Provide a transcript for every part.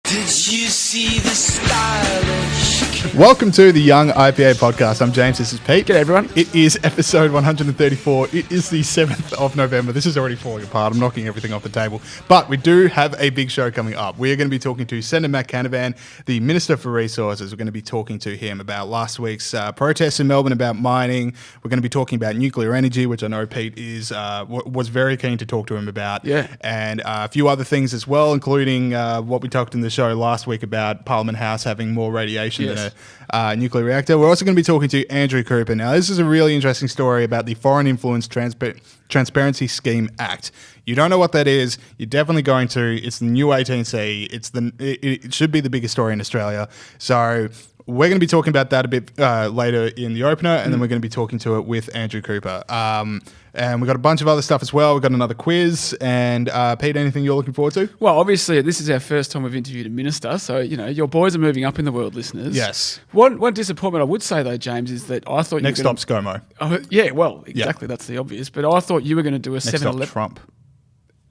Did you see the stylish? Welcome to the Young IPA podcast. I'm James, this is Pete. G'day everyone. It is episode 134. It is the 7th of November. This is already falling apart. I'm knocking everything off the table. But we do have a big show coming up. We are going to be talking to Senator Matt Canavan, the Minister for Resources. We're going to be talking to him about last week's protests in Melbourne about mining. We're going to be talking about nuclear energy, which I know Pete is was very keen to talk to him about. Yeah. And a few other things as well, including what we talked in the show last week about Parliament House having more radiation than a nuclear reactor. We're also going to be talking to Andrew Cooper. Now, this is a really interesting story about the Foreign Influence Transparency Scheme Act. You don't know what that is. You're definitely going to. It's the new 18C. It should be the biggest story in Australia. So we're going to be talking about that a bit later in the opener, and then we're going to be talking to it with Andrew Cooper. And we've got a bunch of other stuff as well. We've got another quiz. And Pete, anything you're looking forward to? Well, obviously, this is our first time we've interviewed a minister, so, you know, your boys are moving up in the world, listeners. Yes. One disappointment I would say, though, James, is that I thought Next stop, ScoMo. Oh, yeah, well, exactly, that's the obvious. But I thought you were going to do a 7-Eleven. Next stop, Trump.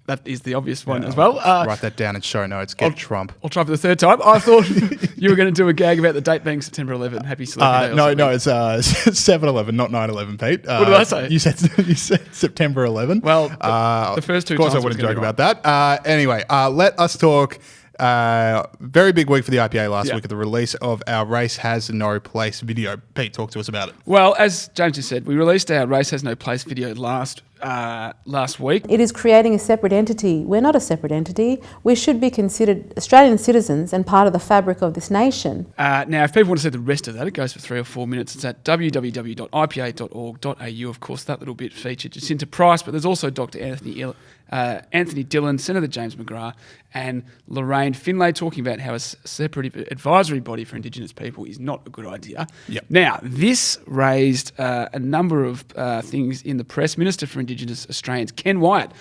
That is the obvious one as well. Write that down in show notes. Get Trump. I'll try for the third time. I thought you were going to do a gag about the date being September 11. Happy Celebrity Day. No, it's 7-11, not 9/11, Pete. What did I say? You said September 11. Well, the first two Of course times I wouldn't was joke gonna about that. Anyway, let us talk. Very big week for the IPA last week at the release of our Race Has No Place video. Pete, talk to us about it. Well, as James just said, we released our Race Has No Place video last week. It is creating a separate entity. We're not a separate entity. We should be considered Australian citizens and part of the fabric of this nation. Now, if people want to see the rest of that, it goes for 3 or 4 minutes. It's at www.ipa.org.au. Of course, that little bit featured Jacinta Price, but there's also Dr. Anthony Dillon, Senator James McGrath, and Lorraine Finlay talking about how a separate advisory body for Indigenous people is not a good idea. Yep. Now, this raised a number of things in the press. Minister for Indigenous Australians, Ken Wyatt,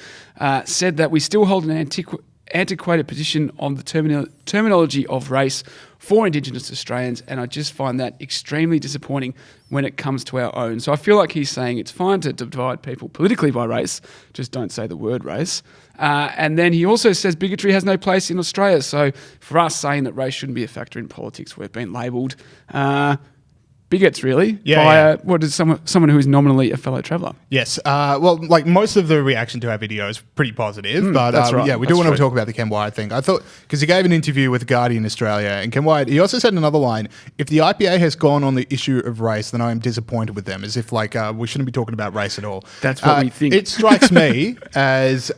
said that we still hold an antiquated position on the terminology of race for Indigenous Australians, and I just find that extremely disappointing when it comes to our own. So I feel like he's saying it's fine to divide people politically by race, just don't say the word race. And then he also says bigotry has no place in Australia. So for us saying that race shouldn't be a factor in politics, we've been labelled bigots, really, by what is someone who is nominally a fellow traveller. Yes. Well, like most of the reaction to our video is pretty positive, but that's right. yeah, we do want to talk about the Ken Wyatt thing. I thought, because he gave an interview with Guardian Australia, and Ken Wyatt, he also said another line, if the IPA has gone on the issue of race, then I am disappointed with them, as if like we shouldn't be talking about race at all. That's what we think. It strikes me as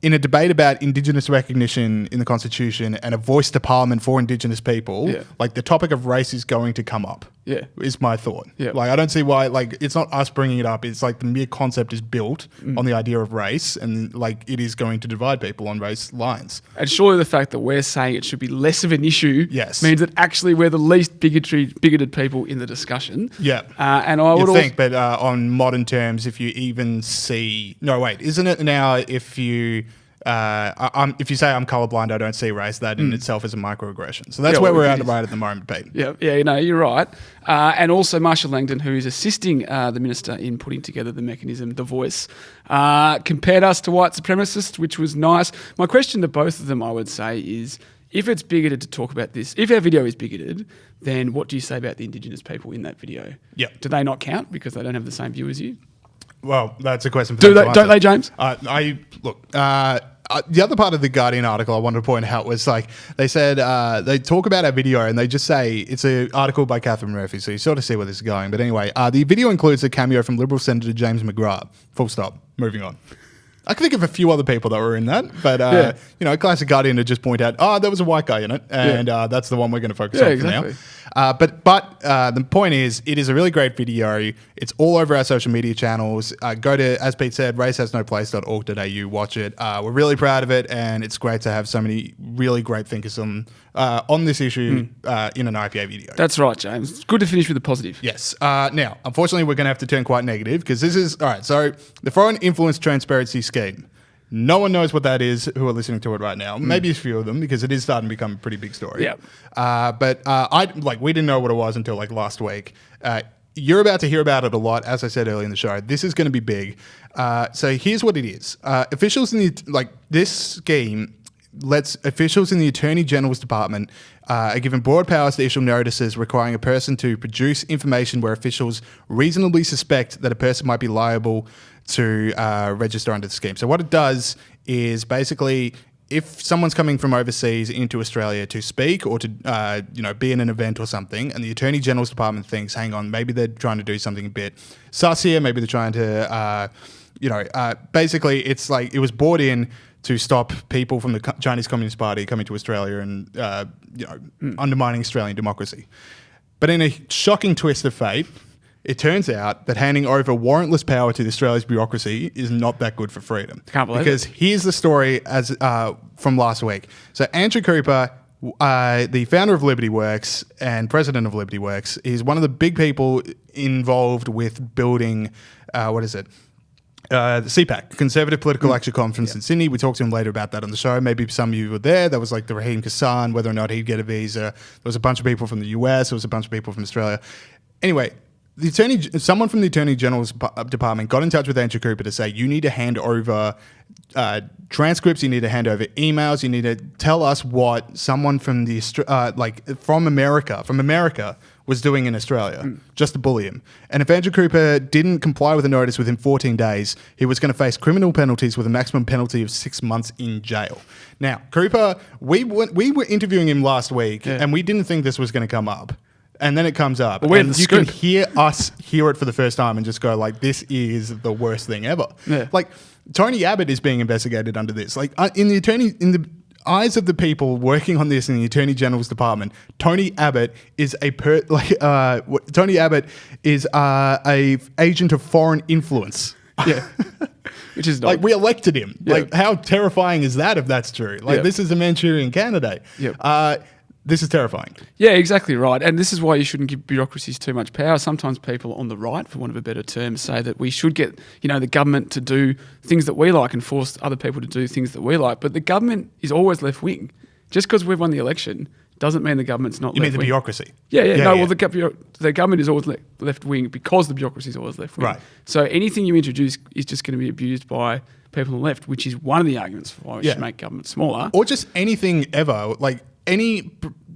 in a debate about Indigenous recognition in the Constitution and a voice to Parliament for Indigenous people, like the topic of race is going to come up. Yeah, is my thought. Yeah, like I don't see why. Like it's not us bringing it up. It's like the mere concept is built on the idea of race, and like it is going to divide people on race lines. And surely the fact that we're saying it should be less of an issue, means that actually we're the least bigoted people in the discussion. Yeah, and I would think, but on modern terms, if you even see, isn't it now if you. If you say I'm colourblind, I don't see race, that in itself is a microaggression. So that's where we're at right at the moment, Pete. Yeah, you're right. And also Marshall Langdon, who is assisting the minister in putting together the mechanism, the voice, compared us to white supremacists, which was nice. My question to both of them, I would say, is if it's bigoted to talk about this, if our video is bigoted, then what do you say about the Indigenous people in that video? Yeah. Do they not count because they don't have the same view as you? Well, that's a question for don't they, James? The other part of the Guardian article I wanted to point out was like they said they talk about our video and they just say it's an article by Catherine Murphy, so you sort of see where this is going. But anyway, the video includes a cameo from Liberal Senator James McGrath. Full stop. Moving on. I can think of a few other people that were in that, but classic Guardian to just point out, there was a white guy in it, and that's the one we're going to focus on for now. But the point is, it is a really great video. It's all over our social media channels. Go to, as Pete said, racehasnoplace.org.au. Watch it. We're really proud of it, and it's great to have so many really great thinkers on this issue in an IPA video. That's right, James. It's good to finish with a positive. Yes. Now, unfortunately, we're going to have to turn quite negative because this is, all right, so the Foreign Influence Transparency Scheme. No one knows what that is who are listening to it right now. Maybe a few of them because it is starting to become a pretty big story. Yeah. But we didn't know what it was until like last week. You're about to hear about it a lot, as I said earlier in the show. This is going to be big. So here's what it is. Officials in this scheme lets officials in the Attorney General's Department are given broad powers to issue notices requiring a person to produce information where officials reasonably suspect that a person might be liable to register under the scheme. So what it does is basically, if someone's coming from overseas into Australia to speak or to be in an event or something, and the Attorney General's Department thinks, hang on, maybe they're trying to do something a bit sus here, maybe they're trying to, basically it's like it was brought in to stop people from the Chinese Communist Party coming to Australia and undermining Australian democracy. But in a shocking twist of fate, it turns out that handing over warrantless power to Australia's bureaucracy is not that good for freedom. Can't believe because here's the story as from last week. So Andrew Cooper, the founder of Liberty Works and president of Liberty Works, is one of the big people involved with building, the CPAC, Conservative Political Action Conference in Sydney. We talked to him later about that on the show. Maybe some of you were there. There was like the Raheem Kassan, whether or not he'd get a visa. There was a bunch of people from the US. There was a bunch of people from Australia. Anyway, someone from the Attorney General's Department got in touch with Andrew Cooper to say, you need to hand over transcripts, you need to hand over emails, you need to tell us what someone from the from America was doing in Australia, just to bully him. And if Andrew Cooper didn't comply with the notice within 14 days, he was going to face criminal penalties with a maximum penalty of 6 months in jail. Now, Cooper, we were interviewing him last week, and we didn't think this was going to come up. And then it comes up. Well, and you can hear it for the first time and just go like, this is the worst thing ever. Yeah. Like, Tony Abbott is being investigated under this. Like, in the eyes of the people working on this in the Attorney General's Department, Tony Abbott is a agent of foreign influence. Yeah. Which is like, we elected him. Yeah. Like, how terrifying is that if that's true? Like, this is a Manchurian candidate. Yeah. This is terrifying. Yeah, exactly right. And this is why you shouldn't give bureaucracies too much power. Sometimes people on the right, for want of a better term, say that we should get, the government to do things that we like and force other people to do things that we like. But the government is always left-wing. Just because we've won the election doesn't mean the government's not left-wing. You mean the bureaucracy? Yeah. Well, the government is always left-wing because the bureaucracy is always left-wing. Right. So anything you introduce is just going to be abused by people on the left, which is one of the arguments for why we should make government smaller. Or just anything ever. Like, any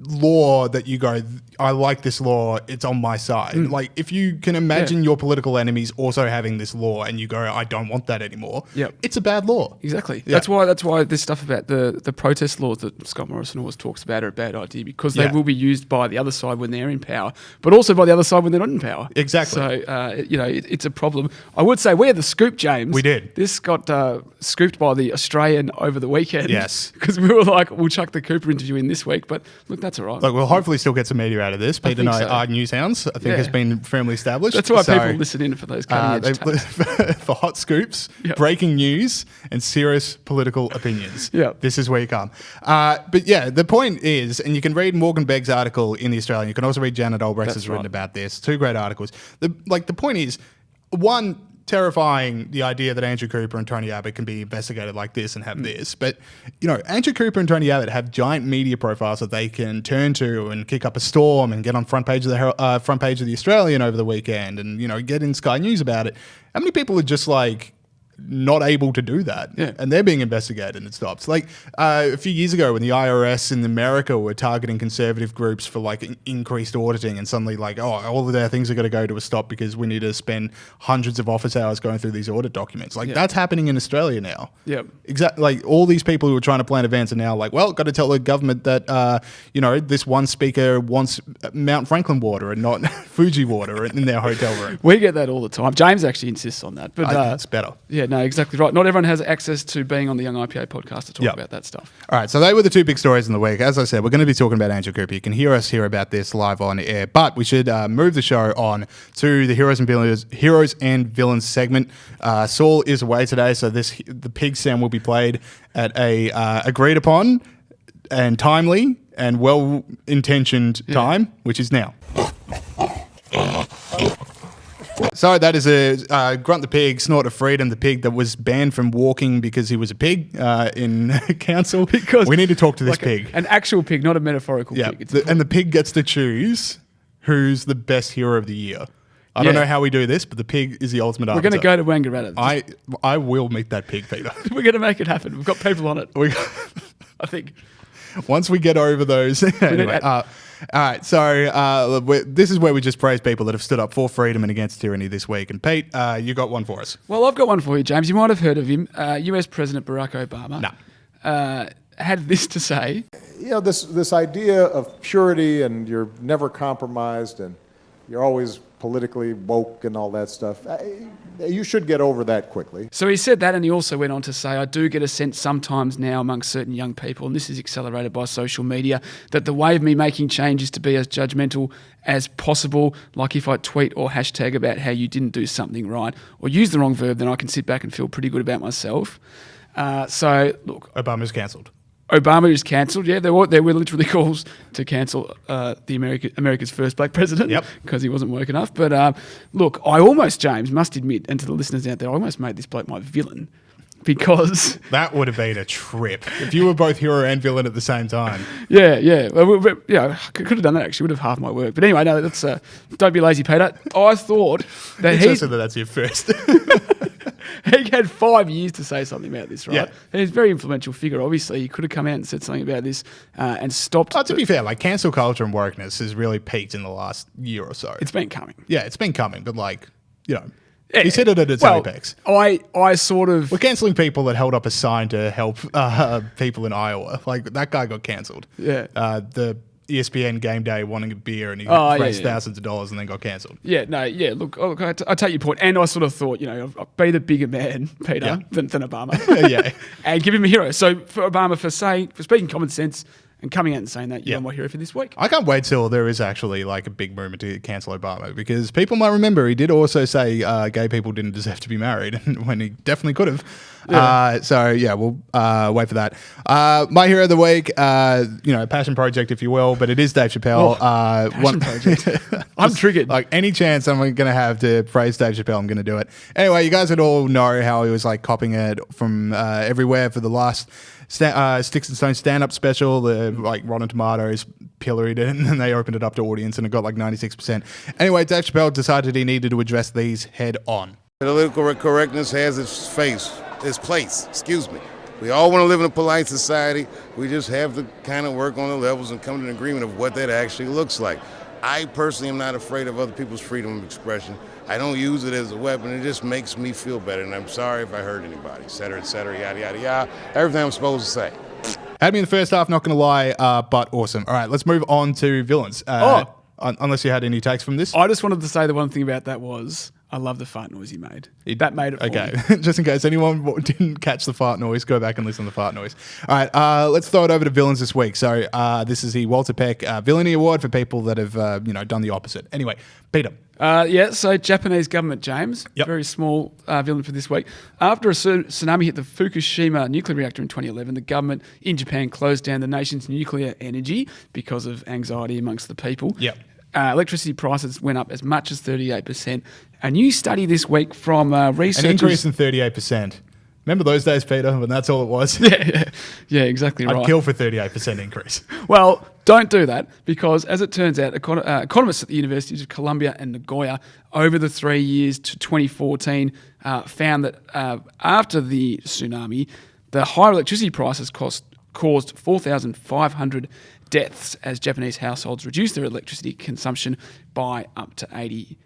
law that you go, I like this law, it's on my side. Like, if you can imagine your political enemies also having this law and you go, I don't want that anymore, it's a bad law. Exactly. Yeah. That's why this stuff about the protest laws that Scott Morrison always talks about are a bad idea, because they will be used by the other side when they're in power, but also by the other side when they're not in power. Exactly. So, it's a problem. I would say we had the scoop, James. We did. This got scooped by the Australian over the weekend. Yes. Because we were like, we'll chuck the Cooper interview in this week, but look, that's all right. Look, we'll hopefully still get some media out of this. Pete and I are news hounds. I think has been firmly established. That's why people listen in for those cutting edge takes. For hot scoops, breaking news, and serious political opinions. This is where you come. But yeah, the point is, and you can read Morgan Begg's article in The Australian. You can also read Janet Albrecht's has written about this. 2 great articles. The point is, one, terrifying the idea that Andrew Cooper and Tony Abbott can be investigated like this and have this. But, Andrew Cooper and Tony Abbott have giant media profiles that they can turn to and kick up a storm and get on front page of the Australian over the weekend and, get in Sky News about it. How many people are just like not able to do that? And they're being investigated and it stops. Like a few years ago when the IRS in America were targeting conservative groups for like increased auditing, and suddenly like, all of their things are going to go to a stop because we need to spend hundreds of office hours going through these audit documents. Like that's happening in Australia now. Exactly. Like all these people who were trying to plan events are now like, well, got to tell the government that, this one speaker wants Mount Franklin water and not Fuji water in their hotel room. We get that all the time. James actually insists on that. But it's better. Yeah, no, exactly right. Not everyone has access to being on the Young IPA podcast to talk about that stuff. All right, so they were the 2 big stories in the week. As I said, we're going to be talking about Andrew Cooper. You can hear us hear about this live on air, but we should move the show on to the Heroes and Villains segment. Saul is away today, so the pig sound will be played at a agreed upon and timely and well-intentioned time, which is now. So that is a Grunt the Pig, Snort of Freedom, the pig that was banned from walking because he was a pig in council. Because we need to talk to this pig. An actual pig, not a metaphorical pig. And the pig gets to choose who's the best hero of the year. I don't know how we do this, but the pig is the ultimate arbiter. We're going to go to Wangaratta. I will meet that pig, Peter. We're going to make it happen. We've got people on it. I think. Once we get over those. Anyway, all right. So this is where we just praise people that have stood up for freedom and against tyranny this week. And Pete, you got one for us. Well, I've got one for you, James. You might have heard of him. US President Barack Obama had this to say. You know, this idea of purity and you're never compromised and you're always politically woke and all that stuff, you should get over that quickly. So he said that, and he also went on to say, I do get a sense sometimes now amongst certain young people, and this is accelerated by social media, that the way of me making change is to be as judgmental as possible. Like if I tweet or hashtag about how you didn't do something right or use the wrong verb, then I can sit back and feel pretty good about myself. So, look. Obama's cancelled. Obama is cancelled. Yeah, there were literally calls to cancel America's first black president because he wasn't woke enough. But look, I almost, James, must admit, and to the listeners out there, I almost made this bloke my villain because... That would have been a trip if you were both hero and villain at the same time. Yeah. Well, I could have done that, actually. Would have half my work. But anyway, no, that's... don't be lazy, Peter. I thought that that's your first... He had 5 years to say something about this, right? Yeah. He's a very influential figure, obviously. He could have come out and said something about this and stopped... To be fair, like cancel culture and wokeness has really peaked in the last year or so. It's been coming. Yeah, it's been coming, but like, you know... He's hit it at its apex. I sort of... We're cancelling people that held up a sign to help people in Iowa. Like, that guy got cancelled. Yeah. The ESPN game day wanting a beer and he raised thousands of dollars and then got cancelled. Look, I take your point. And I sort of thought, I'll be the bigger man, Peter, than Obama. Yeah. And give him a hero. So for Obama, for speaking common sense and coming out and saying that, you're my hero for this week. I can't wait till there is actually like a big movement to cancel Obama because people might remember he did also say gay people didn't deserve to be married when he definitely could have. Yeah. We'll wait for that. My hero of the week, passion project, if you will, but it is Dave Chappelle. Passion project. I'm triggered. Like any chance I'm going to have to praise Dave Chappelle, I'm going to do it. Anyway, you guys would all know how he was like copying it from everywhere for the last Sticks and Stones stand-up special. The like Rotten Tomatoes pilloried it, and then they opened it up to audience, and it got like 96%. Anyway, Dave Chappelle decided he needed to address these head on. Political correctness has its place. We all want to live in a polite society. We just have to kind of work on the levels and come to an agreement of what that actually looks like. I personally am not afraid of other people's freedom of expression. I don't use it as a weapon. It just makes me feel better, and I'm sorry if I hurt anybody, et cetera, yada, yada, yada. Everything I'm supposed to say. Had me in the first half, not going to lie, but awesome. All right, let's move on to villains. Unless you had any takes from this. I just wanted to say the one thing about that was I love the fart noise he made. That made it for me. Just in case anyone didn't catch the fart noise, go back and listen to the fart noise. All right, let's throw it over to villains this week. So this is the Walter Peck Villainy Award for people that have done the opposite. Anyway, Peter. So Japanese government, James, very small villain for this week. After a tsunami hit the Fukushima nuclear reactor in 2011, the government in Japan closed down the nation's nuclear energy because of anxiety amongst the people. Yep. Electricity prices went up as much as 38%. A new study this week from researchers... An increase in 38%. Remember those days, Peter, when that's all it was? Yeah, exactly right. I'd kill for 38% increase. Well, don't do that because, as it turns out, economists at the Universities of Columbia and Nagoya over the 3 years to 2014 found that after the tsunami, the higher electricity prices caused 4,500 deaths as Japanese households reduced their electricity consumption by up to 8%.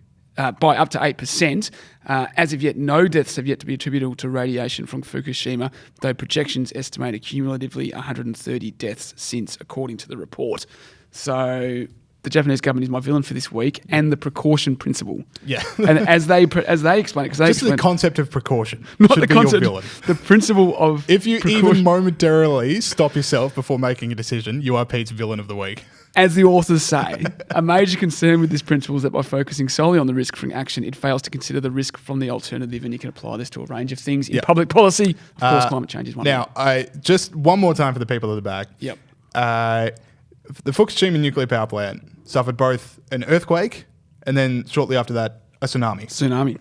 As of yet, no deaths have yet to be attributable to radiation from Fukushima, though projections estimate a cumulatively 130 deaths since, according to the report. So the Japanese government is my villain for this week, and the precaution principle. Yeah. And as they explain it, just the concept of precaution not should the be concept, your villain. the principle of if you precaution. even momentarily stop yourself before making a decision, you are Pete's villain of the week. As the authors say, a major concern with this principle is that by focusing solely on the risk from action, it fails to consider the risk from the alternative, and you can apply this to a range of things in public policy. Of course, climate change is one of them. Now, just one more time for the people at the back. Yep. The Fukushima nuclear power plant suffered both an earthquake and then shortly after that, a tsunami.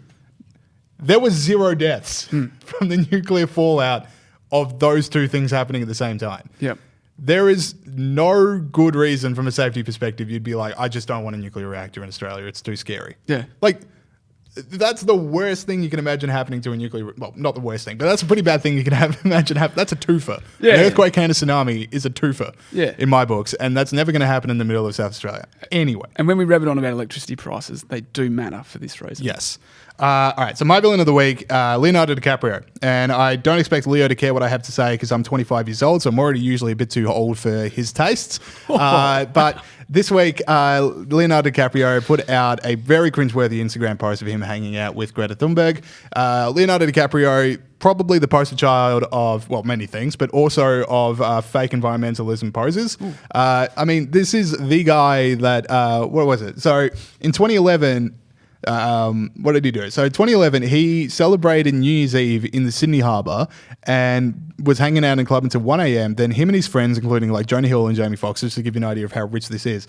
There was 0 deaths from the nuclear fallout of those two things happening at the same time. Yep. There is no good reason from a safety perspective you'd be like, I just don't want a nuclear reactor in Australia. It's too scary. Yeah. Like, That's the worst thing you can imagine happening to a nuclear. Well, not the worst thing, but that's a pretty bad thing you can imagine happen. That's a twofer. Yeah. An earthquake and a tsunami is a twofer. Yeah. In my books, and that's never going to happen in the middle of South Australia. Anyway. And when we rabbit on about electricity prices, they do matter for this reason. Yes. All right. So my villain of the week, Leonardo DiCaprio, and I don't expect Leo to care what I have to say because I'm 25 years old, so I'm already usually a bit too old for his tastes. But this week, Leonardo DiCaprio put out a very cringeworthy Instagram post of him hanging out with Greta Thunberg. Leonardo DiCaprio, probably the poster child of, well, many things, but also of fake environmentalism poses. I mean, this is the guy that, what was it? So in 2011, what did he do? So 2011, he celebrated New Year's Eve in the Sydney Harbour and was hanging out in a club until 1 a.m. Then him and his friends, including like Jonah Hill and Jamie Foxx, just to give you an idea of how rich this is,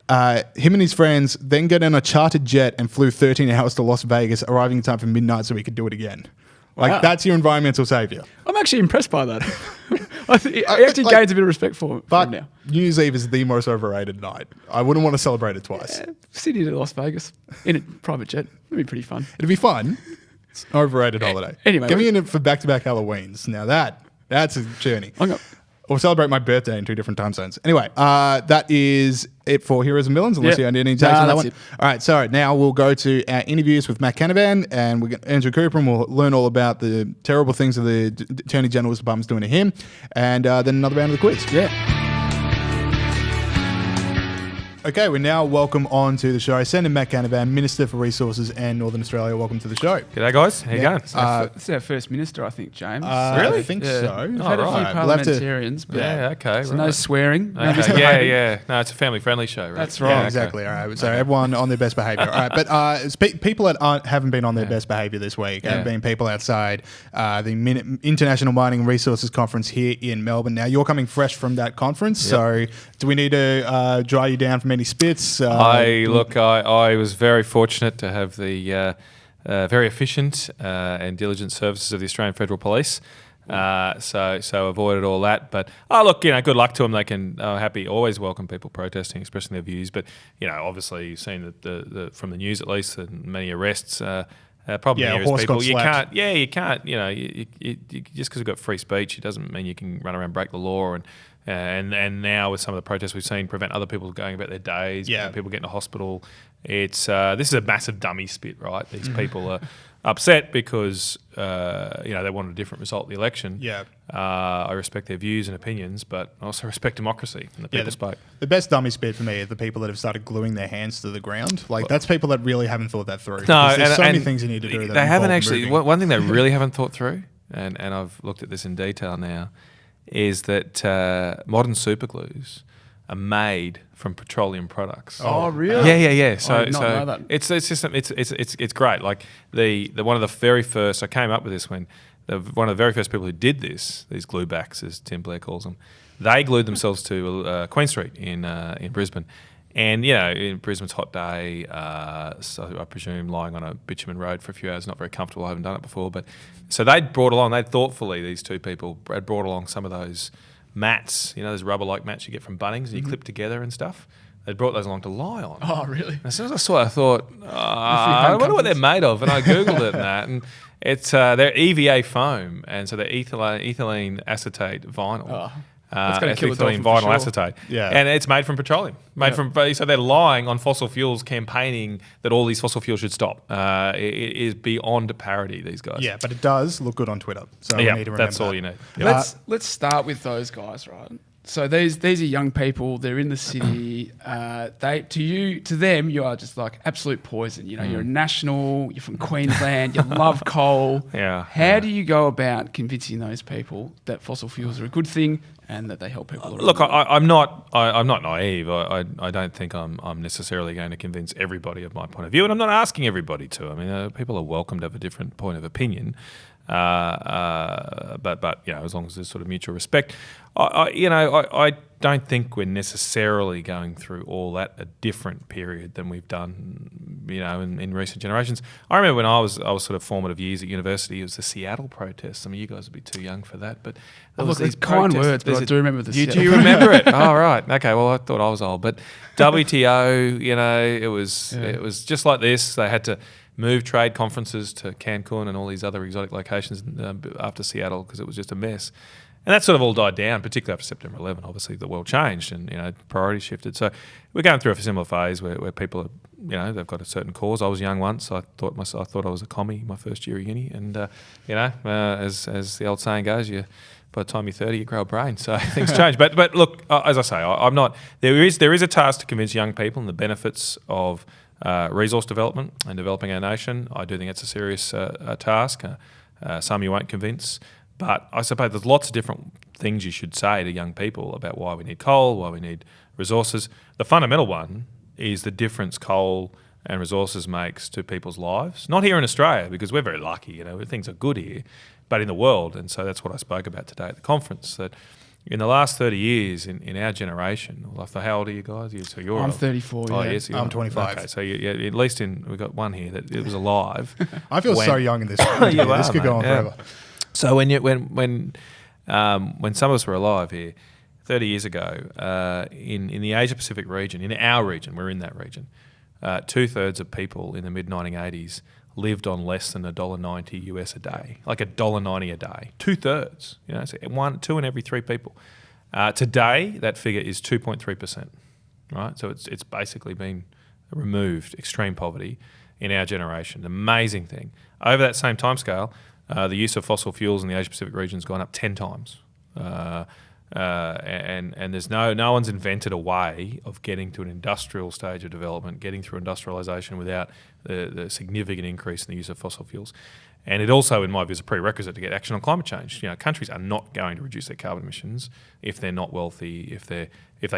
him and his friends then got on a chartered jet and flew 13 hours to Las Vegas, arriving in time for midnight so he could do it again. Like, Wow. That's your environmental saviour. I'm actually impressed by that. He actually gains a bit of respect for him But now. New Year's Eve is the most overrated night. I wouldn't want to celebrate it twice. Sydney to Las Vegas in a private jet. That'd be pretty fun. It'd be fun. It's an overrated holiday. Anyway, Get me in it for back-to-back Halloweens. Now that's a journey. Or celebrate my birthday in 2 different time zones. Anyway, that is it for Heroes and Villains, unless you had any takes on that one. it. All right, so now we'll go to our interviews with Matt Canavan, and we'll get Andrew Cooper, and we'll learn all about the terrible things that the Attorney General's Department's doing to him, and then another round of the quiz. Yeah. Okay, we now welcome on to the show Senator Matt Canavan, Minister for Resources and Northern Australia. Welcome to the show. G'day, guys. How you going? It's our first minister, I think, James. I think Yeah. so. We've had a few We'll have to- parliamentarians, but Yeah, okay. so right. no swearing. No Okay, misbehaving. yeah. No, it's a family-friendly show, right? That's right. Yeah, okay. exactly. All right. So everyone on their best behaviour. All right. But people that haven't been on their best behaviour this week have been people outside the International Mining Resources Conference here in Melbourne. Now, you're coming fresh from that conference. So do we need to dry you down from any spits? I was very fortunate to have the very efficient and diligent services of the Australian Federal Police. So avoided all that. But good luck to them. They can always welcome people protesting, expressing their views. But obviously you've seen that the from the news at least, and many arrests. Problem here is horse people. got You slapped. can't. You can't. You just because we've got free speech, it doesn't mean you can run around, break the law, and now with some of the protests we've seen, prevent other people going about their days. People getting to hospital. It's this is a massive dummy spit, right? These people are upset because they wanted a different result of the election. Yeah. I respect their views and opinions, but I also respect democracy and the people spoke. The best dummy spit for me are the people that have started gluing their hands to the ground. Like, that's people that really haven't thought that through. No, there's so many things you need to do. They haven't actually. Moving. One thing they really haven't thought through, and I've looked at this in detail now, is that modern superglues are made from petroleum products. Oh, really? Yeah. So I did not know that. It's great. Like the one of the very first. I came up with this when one of the very first people who did this, these glue backs, as Tim Blair calls them, they glued themselves to Queen Street in Brisbane. And, in Brisbane's hot day, so I presume lying on a bitumen road for a few hours, not very comfortable. I haven't done it before. But so they'd thoughtfully, these two people, had brought along some of those mats, those rubber-like mats you get from Bunnings and you clip together and stuff. They'd brought those along to lie on. Oh, really? And as soon as I saw it, I thought, I wonder what they're made of. And I Googled it and that. And it's they're EVA foam. And so they're ethylene acetate vinyl. Oh. That's going to kill a dolphin vinyl for sure. acetate. Yeah. And it's made from petroleum. So they're lying on fossil fuels, campaigning that all these fossil fuels should stop. It is beyond parody, these guys. Yeah, but it does look good on Twitter. So we need to remember that's all that. you need. Let's start with those guys, right? So these are young people. They're in the city. To them, you are just like absolute poison. You're a national. You're from Queensland. You love coal. Yeah. How do you go about convincing those people that fossil fuels are a good thing and that they help people? Look, I'm not naive. I don't think I'm necessarily going to convince everybody of my point of view, and I'm not asking everybody to. I mean, people are welcome to have a different point of opinion. But as long as there's sort of mutual respect, I don't think we're necessarily going through all that a different period than we've done, in recent generations. I remember when I was sort of formative years at university, it was the Seattle protests. I mean, you guys would be too young for that, but there was these kind protests. words, but I do remember the. Do you remember it? Oh, right. Okay. Well, I thought I was old, but WTO, it was just like this. They had to move trade conferences to Cancun and all these other exotic locations after Seattle because it was just a mess. And that sort of all died down, particularly after September 11. Obviously, the world changed and priorities shifted. So we're going through a similar phase where people are, they've got a certain cause. I was young once. I thought I was a commie my first year of uni, and as the old saying goes, by the time you're 30, you grow a brain. So things change. But look, as I say, I'm not. There is a task to convince young people and the benefits of resource development and developing our nation. I do think it's a serious task. Some you won't convince. But I suppose there's lots of different things you should say to young people about why we need coal, why we need resources. The fundamental one is the difference coal and resources makes to people's lives. Not here in Australia, because we're very lucky, things are good here, but in the world. And so that's what I spoke about today at the conference, that in the last 30 years in our generation, how old are you guys? So you're I'm 34, Oh, yeah. yes, I'm 25. Okay, so at least we've got one here that it was alive. I feel so young in this. This could go on forever. So when some of us were alive here 30 years ago, in the Asia Pacific region, in our region, we're in that region, 2/3 of people in the mid 1980s lived on less than $1.90 US a day, like $1.90 a day. 2/3, so 2 in every 3 people. Today, that figure is 2.3%, right? So it's basically been removed, extreme poverty in our generation. Amazing thing. Over that same timescale, the use of fossil fuels in the Asia Pacific region has gone up 10 times. And there's no one's invented a way of getting to an industrial stage of development, getting through industrialisation without the significant increase in the use of fossil fuels. And it also, in my view, is a prerequisite to get action on climate change. Countries are not going to reduce their carbon emissions if they're not wealthy, if they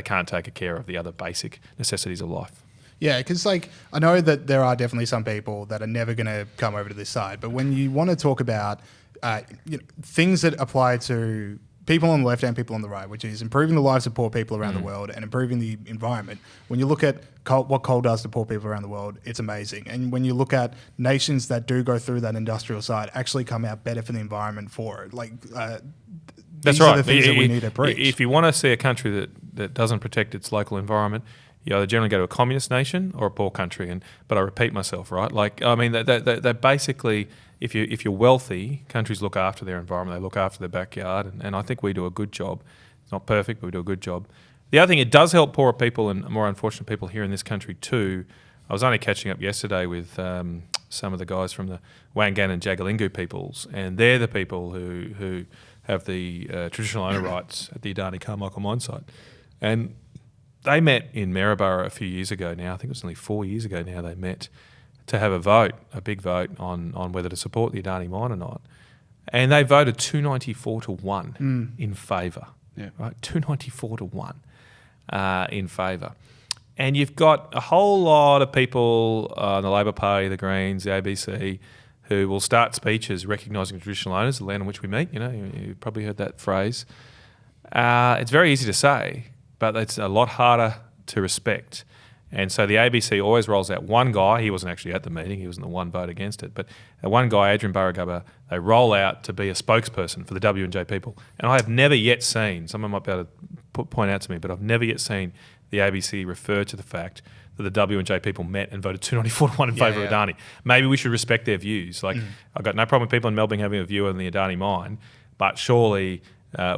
can't take care of the other basic necessities of life. Yeah, because I know that there are definitely some people that are never going to come over to this side, but when you want to talk about things that apply to people on the left and people on the right, which is improving the lives of poor people around the world and improving the environment, when you look at what coal does to poor people around the world, it's amazing. And when you look at nations that do go through that industrial side, actually come out better for the environment for it. That's these right. are the things that we need to preach. If you want to see a country that doesn't protect its local environment, you either generally go to a communist nation or a poor country. But I repeat myself, right? They basically, if you're wealthy, countries look after their environment, they look after their backyard, and I think we do a good job. It's not perfect, but we do a good job. The other thing, it does help poorer people and more unfortunate people here in this country too. I was only catching up yesterday with some of the guys from the Wangan and Jagalingou peoples, and they're the people who have the traditional owner rights at the Adani Carmichael mine site. And they met in Maryborough a few years ago now. I think it was nearly 4 years ago now they met to have a big vote on whether to support the Adani mine or not. And they voted 294-1 in favour. Yeah. Right? 294-1 in favour. And you've got a whole lot of people on the Labor Party, the Greens, the ABC, who will start speeches recognising traditional owners, the land on which we meet. You've probably heard that phrase. It's very easy to say, but it's a lot harder to respect. And so the ABC always rolls out one guy. He wasn't actually at the meeting. He was in the one vote against it. But one guy, Adrian Burragubba, they roll out to be a spokesperson for the W&J people. And I have never yet seen, someone might be able to point out to me, but I've never yet seen the ABC refer to the fact that the W&J people met and voted 294-1 in favour of Adani. Maybe we should respect their views. I've got no problem with people in Melbourne having a view on the Adani mine, but surely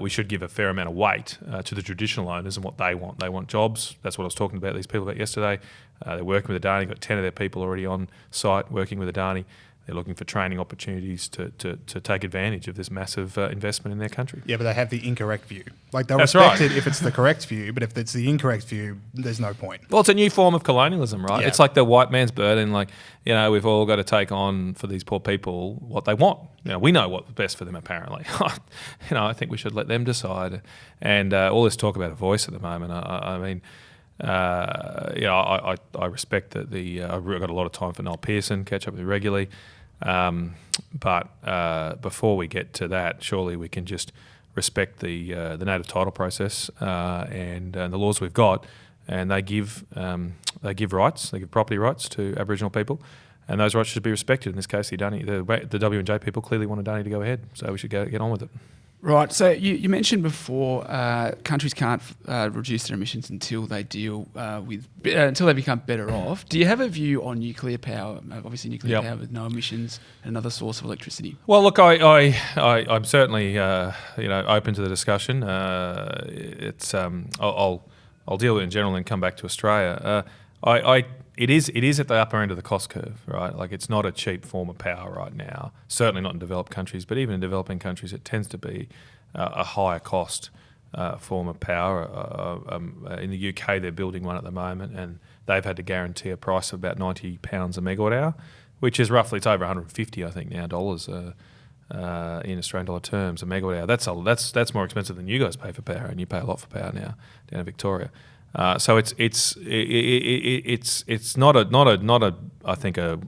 we should give a fair amount of weight to the traditional owners and what they want. They want jobs. That's what I was talking about these people about yesterday. They're working with Adani. Got 10 of their people already on site working with Adani. They're looking for training opportunities to take advantage of this massive investment in their country. Yeah, but they have the incorrect view. They'll That's respect right. it if it's the correct view, but if it's the incorrect view, there's no point. Well, it's a new form of colonialism, right? Yeah. It's like the white man's burden. We've all got to take on for these poor people what they want. We know what's best for them, apparently. I think we should let them decide. And all this talk about a voice at the moment, I respect that I've got a lot of time for Noel Pearson, catch up with him regularly. But before we get to that, surely we can just respect the native title process and the laws we've got, and they give rights, they give property rights to Aboriginal people, and those rights should be respected. In this case, the W&J people clearly wanted Adani to go ahead, so we should get on with it. Right. So you mentioned before countries can't reduce their emissions until they deal until they become better off. Do you have a view on nuclear power? Obviously, nuclear power with no emissions, and another source of electricity. Well, look, I'm certainly open to the discussion. I'll deal with it in general and come back to Australia. It is at the upper end of the cost curve, right? Like, it's not a cheap form of power right now. Certainly not in developed countries, but even in developing countries, it tends to be a higher cost form of power. In the UK, they're building one at the moment, and they've had to guarantee a price of about £90 a megawatt hour, which is roughly, it's over 150, I think, now dollars in Australian dollar terms a megawatt hour. That's more expensive than you guys pay for power, and you pay a lot for power now down in Victoria. So it's not a I think a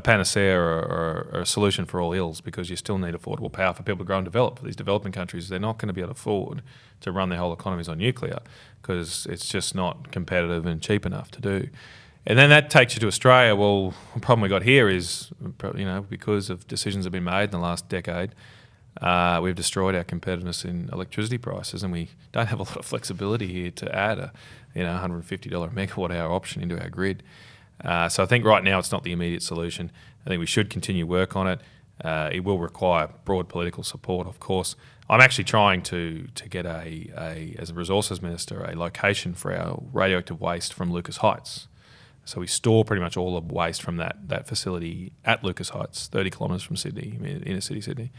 panacea or a solution for all ills, because you still need affordable power for people to grow and develop. For these developing countries, they're not going to be able to afford to run their whole economies on nuclear, because it's just not competitive and cheap enough to do. And then that takes you to Australia. Well, the problem we got here is, because of decisions that have been made in the last decade, we've destroyed our competitiveness in electricity prices, and we don't have a lot of flexibility here to add a $150 megawatt hour option into our grid. So I think right now it's not the immediate solution. I think we should continue work on it. It will require broad political support, of course. I'm actually trying to get as a resources minister, a location for our radioactive waste from Lucas Heights. So we store pretty much all the waste from that facility at Lucas Heights, 30 kilometres from Sydney, inner city Sydney.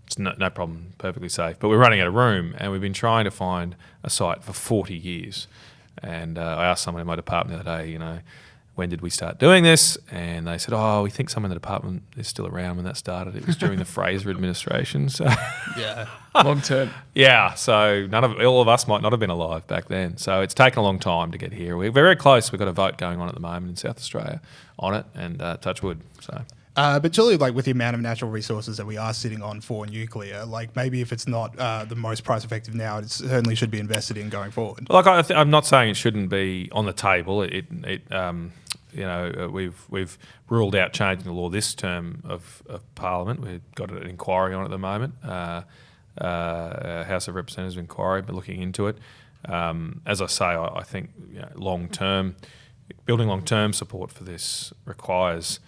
It's no problem, perfectly safe. But we're running out of room, and we've been trying to find a site for 40 years. And I asked someone in my department the other day, when did we start doing this? And they said, we think someone in the department is still around when that started. It was during the Fraser administration. So yeah, long term. Yeah, so all of us might not have been alive back then. So it's taken a long time to get here. We're very close. We've got a vote going on at the moment in South Australia on it, and touch wood. So. But surely, with the amount of natural resources that we are sitting on for nuclear, maybe if it's not the most price effective now, it certainly should be invested in going forward. I'm not saying it shouldn't be on the table. We've ruled out changing the law this term of Parliament. We've got an inquiry on at the moment, House of Representatives inquiry, but looking into it. As I say, I think building long-term support for this requires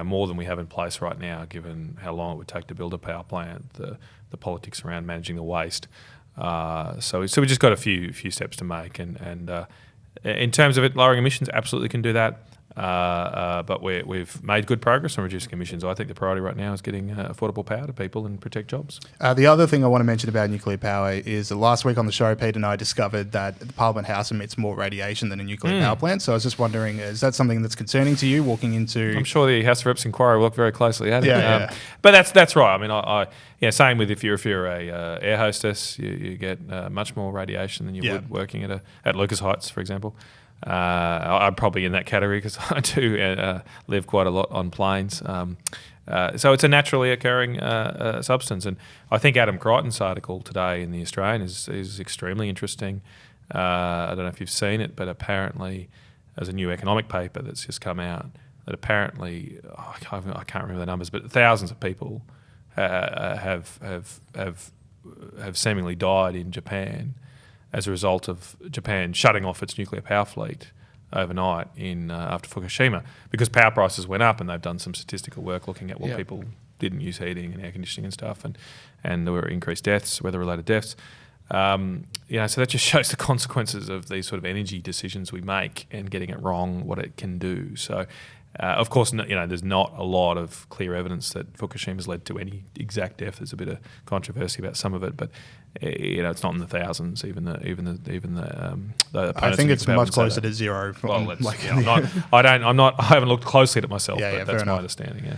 more than we have in place right now, given how long it would take to build a power plant, the politics around managing the waste. So we just got a few steps to make, and in terms of it, lowering emissions, absolutely can do that. But we've made good progress on reducing emissions. I think the priority right now is getting affordable power to people and protect jobs. The other thing I want to mention about nuclear power is that last week on the show, Pete and I discovered that the Parliament House emits more radiation than a nuclear power plant. So I was just wondering, is that something that's concerning to you walking into... I'm sure the House of Reps inquiry will look very closely at it. Yeah. But that's right. I mean, same with if you're a air hostess, you get much more radiation than you would working at Lucas Heights, for example. I'm probably in that category because I do live quite a lot on planes. So it's a naturally occurring substance. And I think Adam Crichton's article today in The Australian is extremely interesting. I don't know if you've seen it, but apparently there's a new economic paper that's just come out that apparently, I can't remember the numbers, but thousands of people have seemingly died in Japan as a result of Japan shutting off its nuclear power fleet overnight after Fukushima, because power prices went up, and they've done some statistical work looking at what people didn't use heating and air conditioning and stuff, and there were increased deaths, weather-related deaths. So that just shows the consequences of these sort of energy decisions we make and getting it wrong, what it can do. So, of course, there's not a lot of clear evidence that Fukushima's led to any exact death. There's a bit of controversy about some of it, but it's not in the thousands. Even the I think it's much closer to zero. I haven't looked closely at it myself, but that's my understanding. Yeah.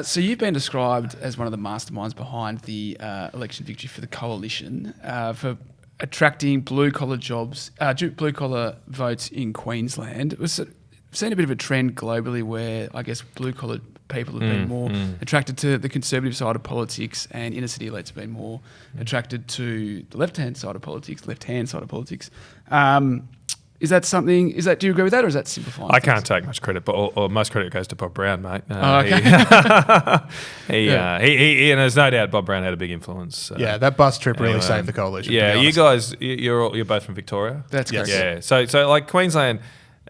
So you've been described as one of the masterminds behind the election victory for the coalition for attracting blue collar votes in Queensland. seen a bit of a trend globally where I guess blue-collar people have been more attracted to the conservative side of politics, and inner-city elites have been more attracted to the left-hand side of politics. Is that something? Do you agree with that, or is that simplifying? I can't take much credit, but or most credit goes to Bob Brown, mate. Okay. He, and there's no doubt Bob Brown had a big influence. Yeah, that bus trip really saved the coalition. Yeah, to be you honest. guys, you're both from Victoria. That's correct. Yeah, so like Queensland,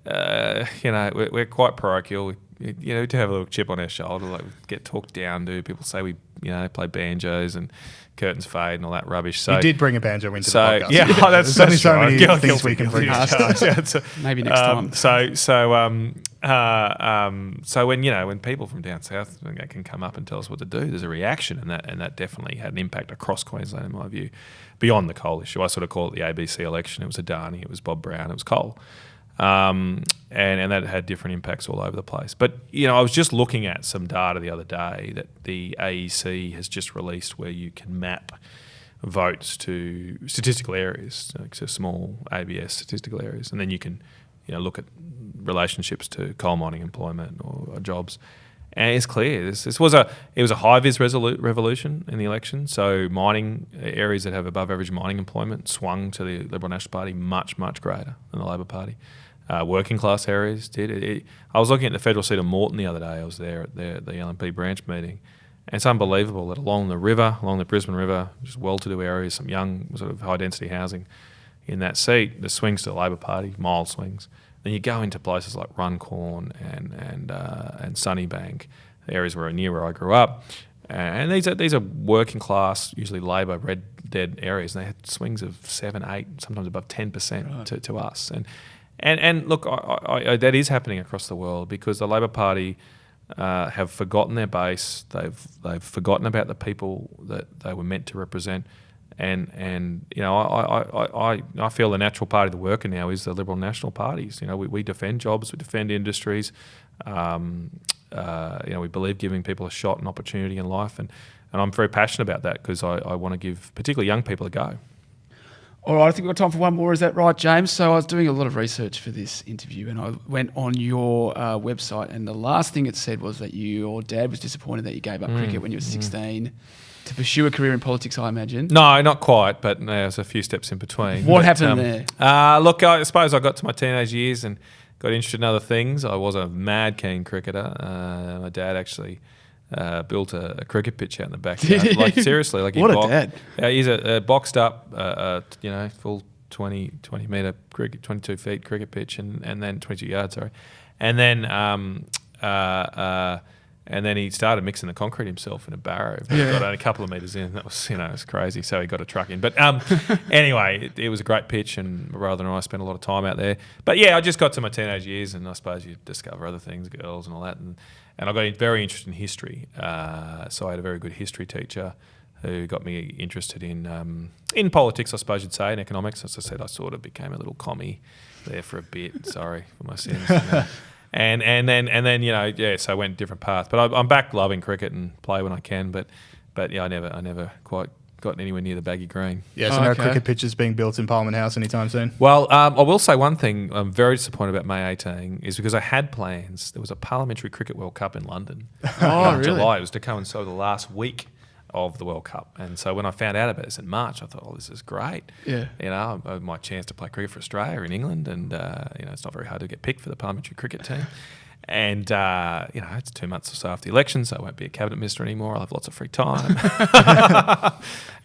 we're quite parochial. We do have a little chip on our shoulder, like we get talked down to. People say we, play banjos and curtains fade and all that rubbish. So you did bring a banjo into the podcast. Yeah, that's only so right. many things we can bring. Maybe next time. So when people from down south can come up and tell us what to do, there's a reaction, and that definitely had an impact across Queensland, in my view, beyond the coal issue. I sort of call it the ABC election. It was Adani, it was Bob Brown, it was coal. And that had different impacts all over the place. But, I was just looking at some data the other day that the AEC has just released where you can map votes to statistical areas, so small ABS statistical areas, and then you can look at relationships to coal mining employment or jobs. And it's clear it was a high-vis revolution in the election. So mining areas that have above-average mining employment swung to the Liberal National Party much, much greater than the Labor Party. Working class areas did. I was looking at the federal seat of Moreton the other day. I was there at the LNP branch meeting. And it's unbelievable that along the Brisbane River, just well-to-do areas, some young sort of high-density housing in that seat, the swings to the Labor Party, mild swings. Then you go into places like Runcorn and Sunnybank, areas near where I grew up, and these are working class, usually Labor red dead areas, and they had swings of 7, 8, sometimes above 10% to us. And look, I that is happening across the world because the Labor Party have forgotten their base. They've forgotten about the people that they were meant to represent. And I feel the natural party of the worker now is the Liberal National parties. We defend jobs, we defend industries. We believe giving people a shot and opportunity in life, and I'm very passionate about that because I want to give particularly young people a go. All right, I think we've got time for one more. Is that right, James? So I was doing a lot of research for this interview, and I went on your website, and the last thing it said was that your dad was disappointed that you gave up cricket when you were 16. To pursue a career in politics, I imagine. No, not quite, but there's a few steps in between. What happened there? Look, I suppose I got to my teenage years and got interested in other things. I was a mad keen cricketer. My dad actually built a cricket pitch out in the backyard. Like seriously, like what a dad! He's a boxed up, full 20 metre cricket, 22 feet cricket pitch, and then 22 yards, sorry, and then he started mixing the concrete himself in a barrow. But got only a couple of metres in. That was, it was crazy. So he got a truck in. But anyway, it was a great pitch, and my brother and I spent a lot of time out there. But yeah, I just got to my teenage years, and I suppose you discover other things, girls and all that. And I got very interested in history. So I had a very good history teacher who got me interested in politics, I suppose you'd say, and economics. As I said, I sort of became a little commie there for a bit. Sorry for my sins. And then so I went a different path. But I'm back loving cricket and play when I can. But yeah, I never quite got anywhere near the baggy green. Yeah, so no cricket pitches being built in Parliament House anytime soon. Well, I will say one thing I'm very disappointed about May 18 is because I had plans. There was a Parliamentary Cricket World Cup in London in July. It was to coincide with the last week of the World Cup. And so when I found out about this in March, I thought, this is great. Yeah. My chance to play cricket for Australia in England, and it's not very hard to get picked for the parliamentary cricket team. And, it's 2 months or so after the election, so I won't be a cabinet minister anymore. I'll have lots of free time.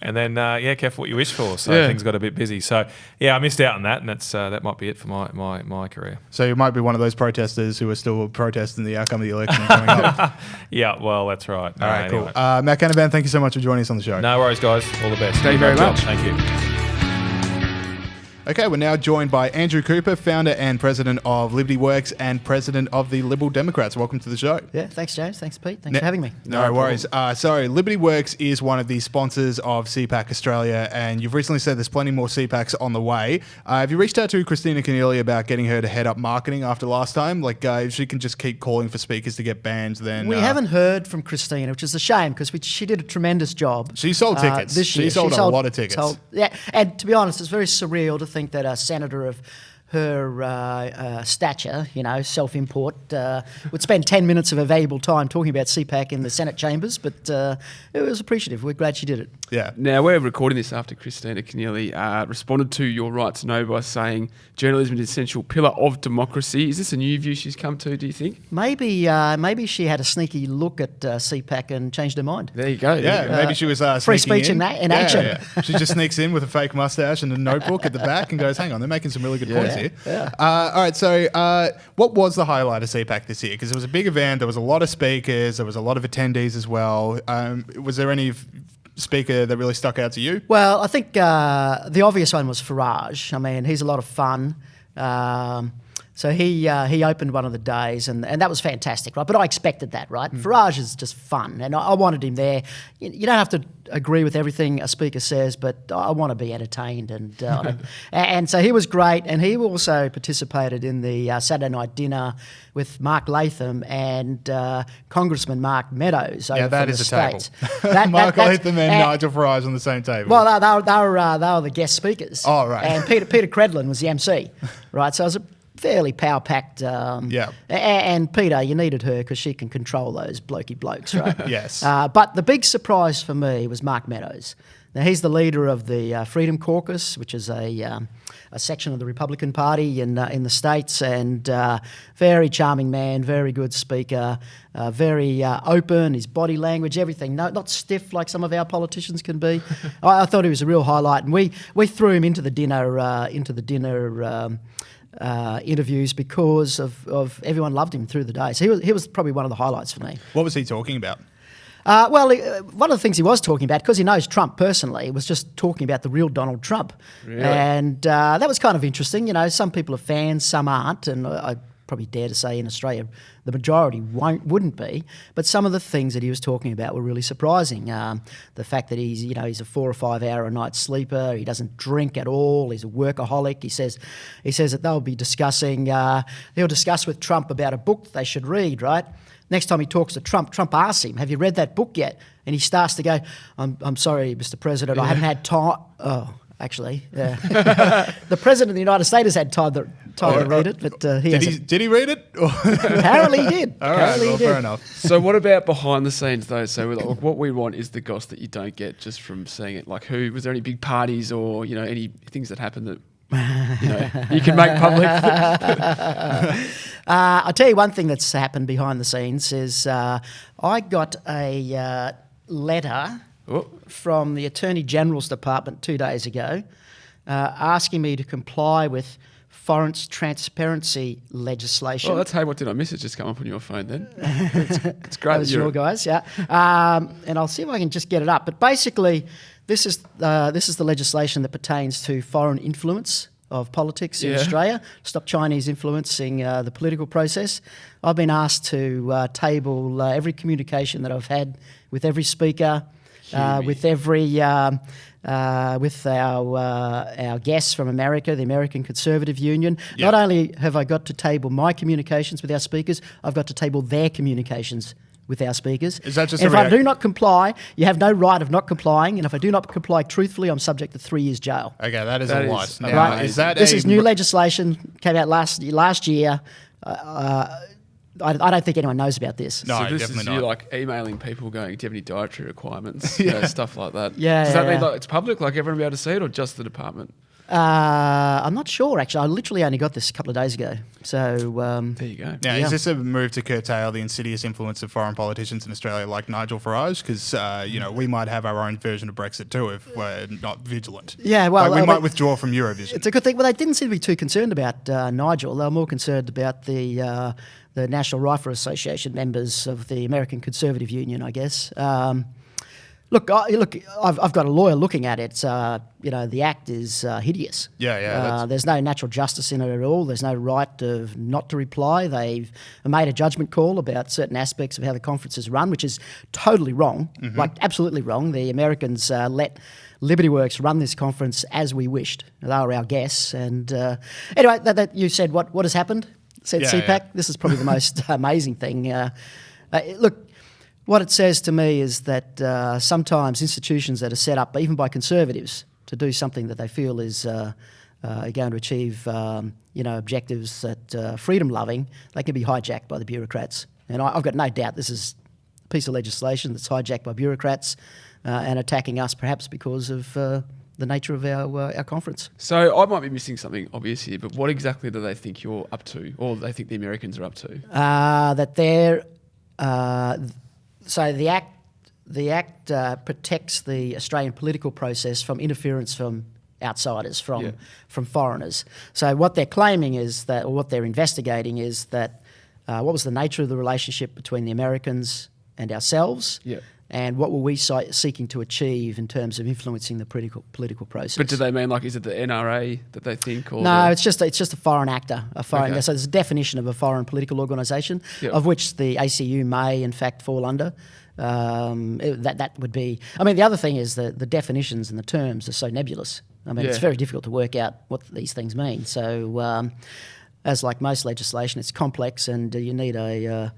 And then, careful what you wish for. So things got a bit busy. So, I missed out on that, and that might be it for my career. So you might be one of those protesters who are still protesting the outcome of the election coming up. Yeah, well, that's right. All right, cool. Matt Canavan, thank you so much for joining us on the show. No worries, guys. All the best. Thank you very much. Thank you. Okay, we're now joined by Andrew Cooper, founder and president of Liberty Works and president of the Liberal Democrats. Welcome to the show. Yeah, thanks, James. Thanks, Pete. Thanks for having me. No worries. So Liberty Works is one of the sponsors of CPAC Australia, and you've recently said there's plenty more CPACs on the way. Have you reached out to Christina Keneally about getting her to head up marketing after last time? Like, if she can just keep calling for speakers to get banned, then... We haven't heard from Christina, which is a shame, because she did a tremendous job. She sold tickets. This year. She sold a lot of tickets. And to be honest, it's very surreal to think that a senator of her stature, self-import, would spend 10 minutes of her valuable time talking about CPAC in the Senate chambers, but it was appreciative. We're glad she did it. Yeah. Now, we're recording this after Christina Keneally responded to your right to know by saying journalism is an essential pillar of democracy. Is this a new view she's come to, do you think? Maybe she had a sneaky look at CPAC and changed her mind. There you go. Yeah, maybe she was free sneaking speech in action. Yeah. She just sneaks in with a fake mustache and a notebook at the back and goes, hang on, they're making some really good points here. Yeah. All right, so what was the highlight of CPAC this year? Because it was a big event, there was a lot of speakers, there was a lot of attendees as well. Was there any speaker that really stuck out to you? Well, I think the obvious one was Farage. I mean, he's a lot of fun. So he opened one of the days, and that was fantastic, right? But I expected that, right? Farage is just fun, and I wanted him there. You don't have to agree with everything a speaker says, but I want to be entertained, and so he was great. And he also participated in the Saturday night dinner with Mark Latham and Congressman Mark Meadows. Yeah, that from is the a table. States. Mark Latham and Nigel Farage on the same table. Well, they were the guest speakers. Oh, right. And Peter Credlin was the MC, right? So it was a fairly power-packed. And Peter, you needed her because she can control those blokey blokes, right? Yes. But the big surprise for me was Mark Meadows. Now, he's the leader of the Freedom Caucus, which is a section of the Republican Party in the States, and very charming man, very good speaker, very open, his body language, everything, not stiff like some of our politicians can be. I thought he was a real highlight, and we threw him into the dinner interviews because of everyone loved him through the day. So he was probably one of the highlights for me. What was he talking about? Well, one of the things he was talking about, because he knows Trump personally, was just talking about the real Donald Trump. Really? And that was kind of interesting. Some people are fans, some aren't, and I probably dare to say in Australia the majority wouldn't be. But some of the things that he was talking about were really surprising. The fact that he's a 4 or 5 hour a night sleeper, he doesn't drink at all, he's a workaholic. He says that they'll be discussing, he'll discuss with Trump about a book they should read, right? Next time he talks to Trump asks him, have you read that book yet? And he starts to go, I'm sorry, Mr. President, I haven't had time. Oh, actually, yeah. The President of the United States has had time to read it, but he hasn't. Did he read it? Apparently he did. All right, well, fair enough. So what about behind the scenes, though? So look, what we want is the goss that you don't get just from seeing it. Like was there any big parties or, any things that happened that you can make public? I'll tell you one thing that's happened behind the scenes is I got a letter from the Attorney General's Department 2 days ago asking me to comply with foreign transparency legislation. Oh, that's hey, what did I miss? It's just come up on your phone then. It's great. That was your guys, yeah. And I'll see if I can just get it up. But basically, this is the legislation that pertains to foreign influence of politics in Australia, stop Chinese influencing the political process. I've been asked to table every communication that I've had with every speaker, with our guests from America, the American Conservative Union. Yep. Not only have I got to table my communications with our speakers, I've got to table their communications with our speakers. Is that just if I do not comply, you have no right of not complying, and if I do not comply truthfully, I'm subject to 3 years jail. Okay, that is a lot. Now, right? This is new legislation, came out last year. I don't think anyone knows about this. No, So this definitely is not. you like emailing people going, do you have any dietary requirements? Stuff like that. Yeah. Does that mean like it's public, like everyone will be able to see it, or just the department? I'm not sure, actually. I literally only got this a couple of days ago. So there you go. Now, is this a move to curtail the insidious influence of foreign politicians in Australia like Nigel Farage? Because, we might have our own version of Brexit too if we're not vigilant. Yeah, well... we might withdraw from Eurovision. It's a good thing. Well, they didn't seem to be too concerned about Nigel. They were more concerned about the National Rifle Association members of the American Conservative Union, I guess. Look, I've got a lawyer looking at it. The act is hideous. Yeah. There's no natural justice in it at all. There's no right not to reply. They've made a judgment call about certain aspects of how the conference is run, which is totally wrong, like absolutely wrong. The Americans let LibertyWorks run this conference as we wished. They were our guests. And anyway, that you said what has happened? Said CPAC. Yeah. This is probably the most amazing thing. Look. What it says to me is that sometimes institutions that are set up, even by conservatives, to do something that they feel is are going to achieve, objectives that freedom-loving, they can be hijacked by the bureaucrats. And I've got no doubt this is a piece of legislation that's hijacked by bureaucrats and attacking us perhaps because of the nature of our conference. So I might be missing something obvious here, but what exactly do they think you're up to, or they think the Americans are up to? That they're so the act protects the Australian political process from interference from outsiders, from foreigners. So what they're claiming is that, or what they're investigating is that, what was the nature of the relationship between the Americans and ourselves? Yeah. And what were we seeking to achieve in terms of influencing the political process? But do they mean, like, is it the NRA that they think? Or no, it's just a foreign actor. So there's a definition of a foreign political organisation, of which the ACU may, in fact, fall under. That would be... I mean, the other thing is the definitions and the terms are so nebulous. I mean, it's very difficult to work out what these things mean. So, as like most legislation, it's complex and you need a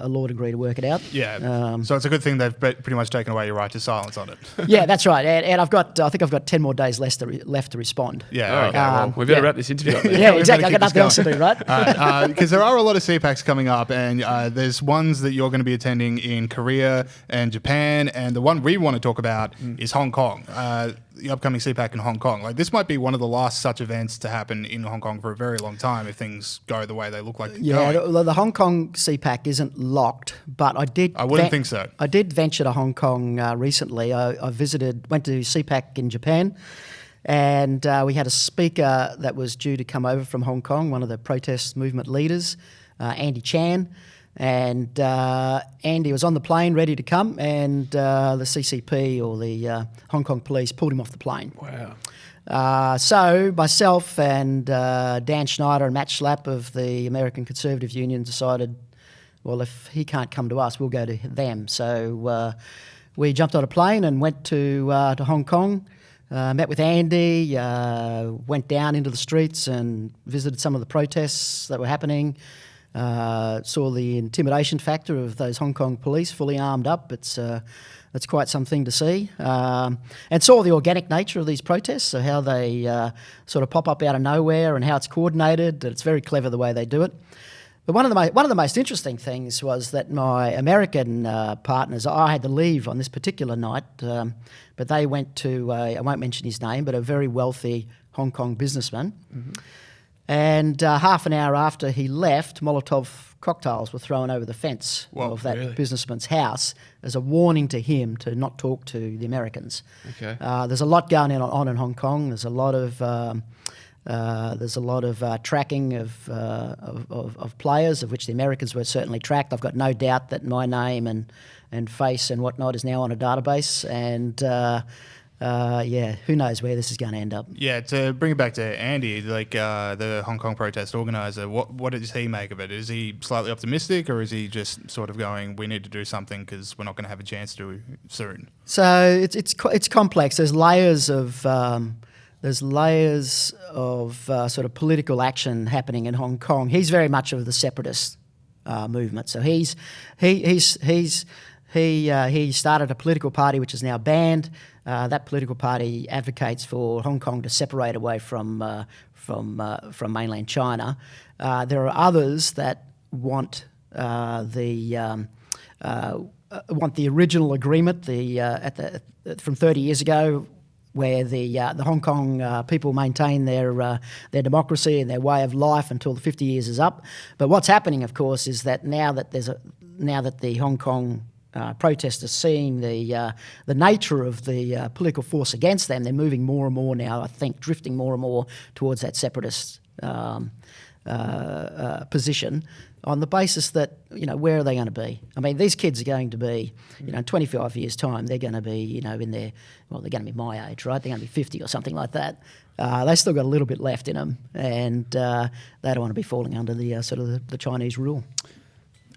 law degree to work it out. Yeah. So it's a good thing they've pretty much taken away your right to silence on it. Yeah, that's right. And I think I've got 10 more days left to respond. Yeah. Okay. Well, we better wrap this interview up. Yeah, exactly. I've got nothing else to do, right? Because there are a lot of CPACs coming up, and there's ones that you're going to be attending in Korea and Japan, and the one we want to talk about is Hong Kong. The upcoming CPAC in Hong Kong. Like, this might be one of the last such events to happen in Hong Kong for a very long time if things go the way they look like they're going. The Hong Kong CPAC isn't locked, but I wouldn't think so. I did venture to Hong Kong recently. I went to CPAC in Japan, and we had a speaker that was due to come over from Hong Kong, one of the protest movement leaders, Andy Chan. And Andy was on the plane ready to come, and the CCP or the Hong Kong police pulled him off the plane. Wow. So myself and Dan Schneider and Matt Schlapp of the American Conservative Union decided, well, if he can't come to us, we'll go to them. So we jumped on a plane and went to Hong Kong, met with Andy, went down into the streets and visited some of the protests that were happening. Saw the intimidation factor of those Hong Kong police fully armed up. It's quite something to see. And saw the organic nature of these protests, so how they sort of pop up out of nowhere and how it's coordinated. It's very clever the way they do it. But one of the most interesting things was that my American partners, I had to leave on this particular night, but they went to, I won't mention his name, but a very wealthy Hong Kong businessman. Mm-hmm. And half an hour after he left, Molotov cocktails were thrown over the fence of that businessman's house as a warning to him to not talk to the Americans. Okay. There's a lot going on in Hong Kong. There's a lot of tracking of players, of which the Americans were certainly tracked. I've got no doubt that my name and face and whatnot is now on a database, and who knows where this is going to end up. Yeah, to bring it back to Andy, like the Hong Kong protest organizer, what does he make of it? Is he slightly optimistic, or is he just sort of going, we need to do something because we're not going to have a chance to soon? So it's complex. There's layers of sort of political action happening in Hong Kong. He's very much of the separatist movement. So he started a political party which is now banned. That political party advocates for Hong Kong to separate away from mainland China. There are others that want the original agreement from 30 years ago, where the Hong Kong people maintain their democracy and their way of life until the 50 years is up. But what's happening, of course, is that now that the Hong Kong protesters seeing the nature of the political force against them, they're moving more and more now, I think, drifting more and more towards that separatist position, on the basis that, where are they going to be? I mean, these kids are going to be, in 25 years' time, they're going to be, they're going to be my age, right? They're going to be 50 or something like that. They've still got a little bit left in them, and they don't want to be falling under the sort of the Chinese rule.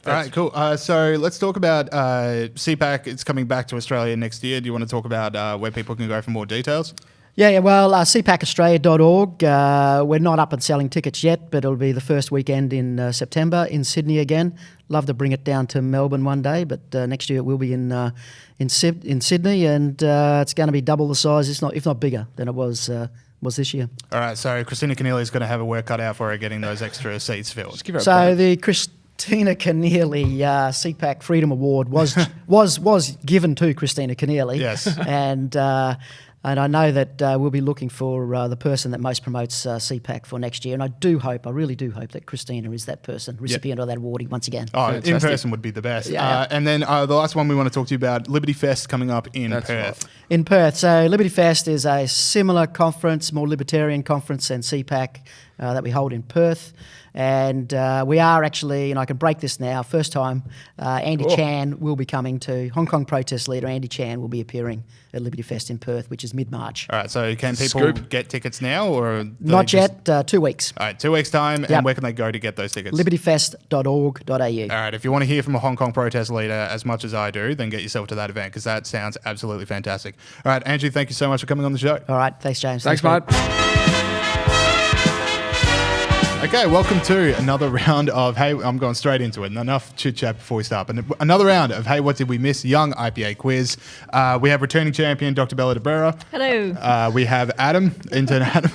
All right, cool. So let's talk about CPAC. It's coming back to Australia next year. Do you want to talk about where people can go for more details? Yeah. Well, cpacaustralia.org. We're not up and selling tickets yet, but it'll be the first weekend in September in Sydney again. Love to bring it down to Melbourne one day, but next year it will be in Sydney, and it's going to be double the size, if not bigger, than it was was this year. All right, so Christina Keneally is going to have a work cut out for her getting those extra seats filled. Just give her a So break. the Christina Keneally CPAC Freedom Award was given to Christina Keneally. Yes. And I know that we'll be looking for the person that most promotes CPAC for next year. And I really do hope that Christina is that person, recipient of that awarding once again. Oh, Fantastic. in person would be the best. Yeah. And then the last one we want to talk to you about, Liberty Fest coming up in That's Perth. right. In Perth. So Liberty Fest is a similar conference, more libertarian conference than CPAC that we hold in Perth. And we are actually, and I can break this now, first time, Andy Chan will be coming to, Hong Kong protest leader Andy Chan will be appearing at Liberty Fest in Perth, which is mid-March. All right, so can people Scoop. get tickets now or? Not yet, 2 weeks. All right, 2 weeks' time. Yep. And where can they go to get those tickets? libertyfest.org.au. All right, if you want to hear from a Hong Kong protest leader as much as I do, then get yourself to that event because that sounds absolutely fantastic. All right, Andrew, thank you so much for coming on the show. All right, thanks, James. Thanks, Pete. mate. Okay, welcome to another round of, hey, I'm going straight into it. Enough chit-chat before we start. And another round of, hey, what did we miss? Young IPA quiz. We have returning champion, Dr. Bella DeBera. Hello. We have intern Adam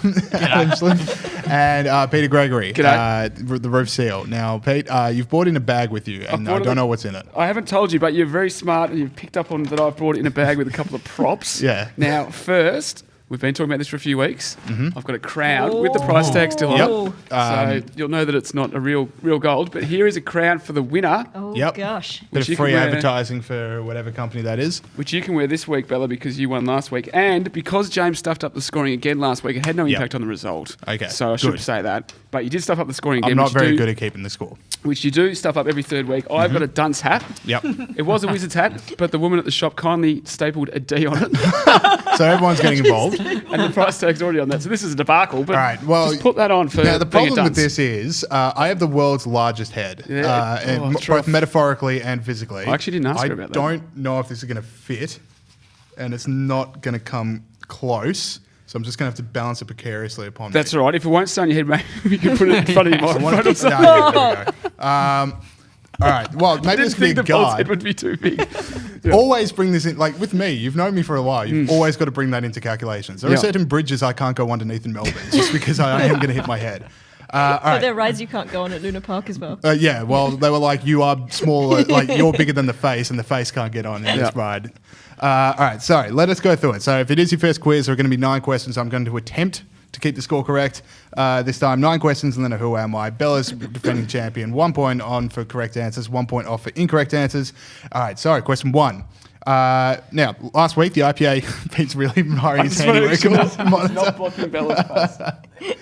Schlim, and Peter Gregory, the roof seal. Now, Pete, you've brought in a bag with you, and I don't know what's in it. I haven't told you, but you're very smart and you've picked up on that I've brought it in a bag with a couple of props. Yeah. Now, first, we've been talking about this for a few weeks. I've got a crown with the price tag still on it. So you'll know that it's not a real gold, but here is a crown for the winner, Oh, Yep. gosh. Bit Which of you free can wear. advertising for whatever company that is. which you can wear this week, Bella, because you won last week. And because James stuffed up the scoring again last week, it had no Yep. impact on the result. Okay, So I should good. say that. But you did stuff up the scoring again. I'm not which you very do- good at keeping the score. Which you do stuff up every third week. I've got a dunce hat. Yep. It was a wizard's hat, but the woman at the shop kindly stapled a D on it. So everyone's getting involved. And the price tag's already on that. So this is a debacle. But All right, well, just put that on for Now, the being a problem with dunce. this is I have the world's largest head, Yeah. and That's rough. both metaphorically and physically. I actually didn't ask her about that. I don't know if this is going to fit, and it's not going to come close. So I'm just going to have to balance it precariously upon That's me. all right. If it won't stay on your head, maybe you can put it in front of your microphone or something. No, there we go. All right. Well, maybe I this didn't could be think a the bolt's guide. head would be too big. Always bring this in. Like with me, you've known me for a while. You've always got to bring that into calculations. There are Yeah. certain bridges I can't go underneath in Melbourne just because I am going to hit my head. All But right. there are rides you can't go on at Luna Park as well. Yeah, well, they were like, you are smaller, like you're bigger than the face, and the face can't get on in this ride. All right, so let us go through it. So if it is your first quiz, there are going to be 9 questions. I'm going to attempt to keep the score correct this time. 9 questions, and then a who am I. Bella's defending champion. 1 point on for correct answers, 1 point off for incorrect answers. All right, sorry, question 1. Now, last week, the IPA, Pete's really admiring his handiwork on the monitor. Not blocking Bella's face.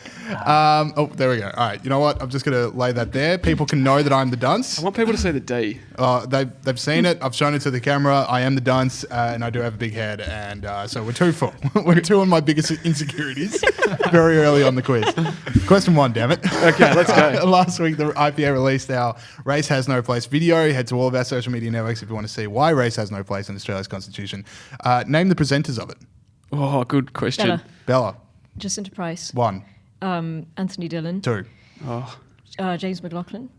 Oh, there we go. All right, you know what? I'm just going to lay that there. People can know that I'm the dunce. I want people to see the D. They've seen it. I've shown it to the camera. I am the dunce, and I do have a big head. And so we're 2 for. We're 2 on my biggest insecurities very early on the quiz. Question 1, damn it. Okay, let's go. Last week, the IPA released our Race Has No Place video. Head to all of our social media networks if you want to see why race has no place in Australia's constitution. Name the presenters of it. Oh, good question. Bella. Bella, Jacinta Price. 1, Anthony Dillon. 2. James McLaughlin.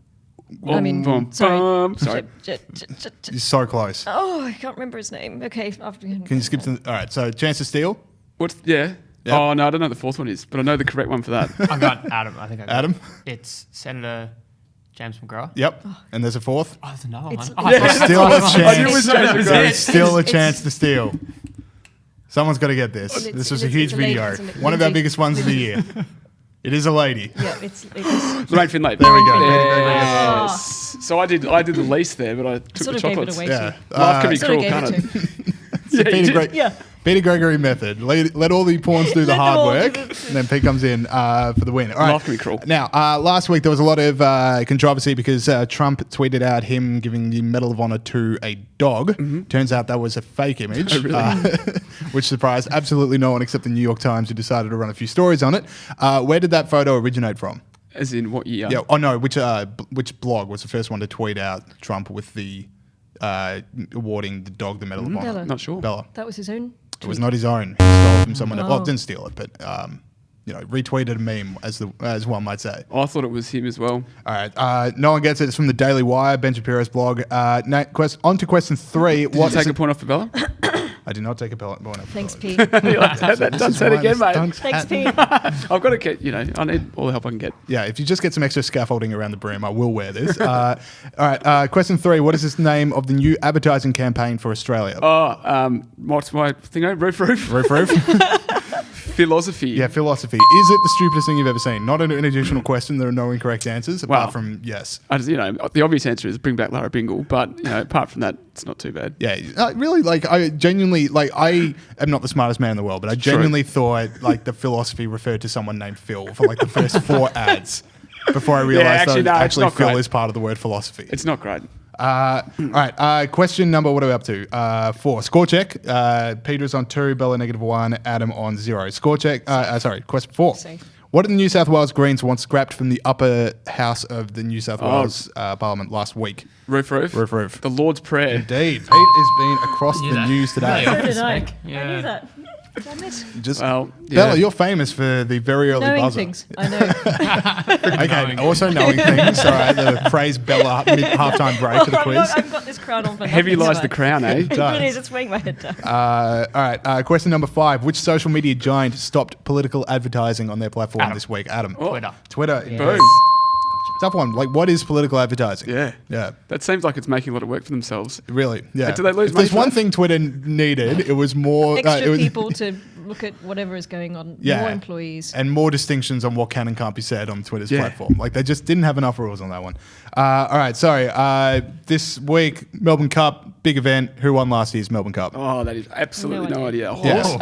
Oh, I mean, boom, sorry. boom. Sorry. You're so close. Oh, I can't remember his name. Okay. Can you skip to all right, so chance to steal? What's yeah? Yep. Oh no, I don't know what the fourth one is, but I know the correct one for that. I got Adam. I think I got Adam? It's Senator James McGrath. Yep. And there's a fourth. Oh, there's another It's- one. Oh, Yeah. I thought- Still a I knew it was chance. James There McGrath. is still a It's- chance to steal. Someone's got to get this. It's- This was a it's- huge it's a lady, video. isn't it? One of our Lindsay. biggest ones of the year. It is a lady. Yeah, it's Lorraine Finlay. There we go. Yes. So I did the least there, but I took sort the of gave it chocolates. away Yeah. to Life can be Sort of cruel, gave can't it it? to. Yeah, you Peter, did. Yeah. Peter Gregory method. Let all the pawns do the Let them hard all work, do and then Pete comes in for the win. All right. Life can be cruel. Now, last week there was a lot of controversy because Trump tweeted out him giving the Medal of Honor to a dog. Turns out that was a fake image, which surprised absolutely no one except the New York Times, who decided to run a few stories on it. Where did that photo originate from? As in what year? Yeah. Oh no. Which blog was the first one to tweet out Trump with the awarding the dog the Medal of Honor? Bella. Not sure. Bella. That was his own. It was not his own. He stole it from someone else. Well, Oh. didn't steal it, but retweeted a meme, as one might say. I thought it was him as well. All right. No one gets it. It's from the Daily Wire, Ben Shapiro's blog. On to question 3. Did you take a point off for Bella? I did not take a pellet. Thanks, Pete. That done said again, mate. Thanks, Pete. I've got to get, I need all the help I can get. Yeah, if you just get some extra scaffolding around the brim, I will wear this. All right, question 3. What is the name of the new advertising campaign for Australia? What's my thing? Roof. Philausophy. Yeah, Philausophy. Is it the stupidest thing you've ever seen? Not an additional question. There are no incorrect answers apart from yes. The obvious answer is bring back Lara Bingle, but apart from that, it's not too bad. Yeah, really. I genuinely I am not the smartest man in the world, but I genuinely thought the Philausophy referred to someone named Phil for the first 4 ads before I realised actually Phil is part of the word philosophy. It's not great. All right. Question number, what are we up to? 4. Score check. Peter's on 2, Bella -1, Adam on 0. Score check. Question 4. What did the New South Wales Greens want scrapped from the upper house of the New South Wales Parliament last week? Roof. The Lord's Prayer. Indeed. Pete has been across the news today. So did I. I knew that. Damn it. Bella, you're famous for the very early Knowing buzzer. things. I know. Okay, also knowing things. All right, the praise Bella halftime break of the quiz. I've got this crown on for Heavy nothing, lies so the crown, eh? It really is. It's weighing my head down. All right, question number 5. Which social media giant stopped political advertising on their platform this week? Adam. Twitter. Boom. Yes. Tough one. What is political advertising? Yeah. That seems like it's making a lot of work for themselves. Really? Yeah. Do they lose if money there's one thing Twitter needed, it was more Extra people to look at whatever is going on. Yeah. More employees. And more distinctions on what can and can't be said on Twitter's platform. They just didn't have enough rules on that one. All right, sorry. This week, Melbourne Cup, big event. Who won last year's Melbourne Cup? Oh, that is absolutely no idea. A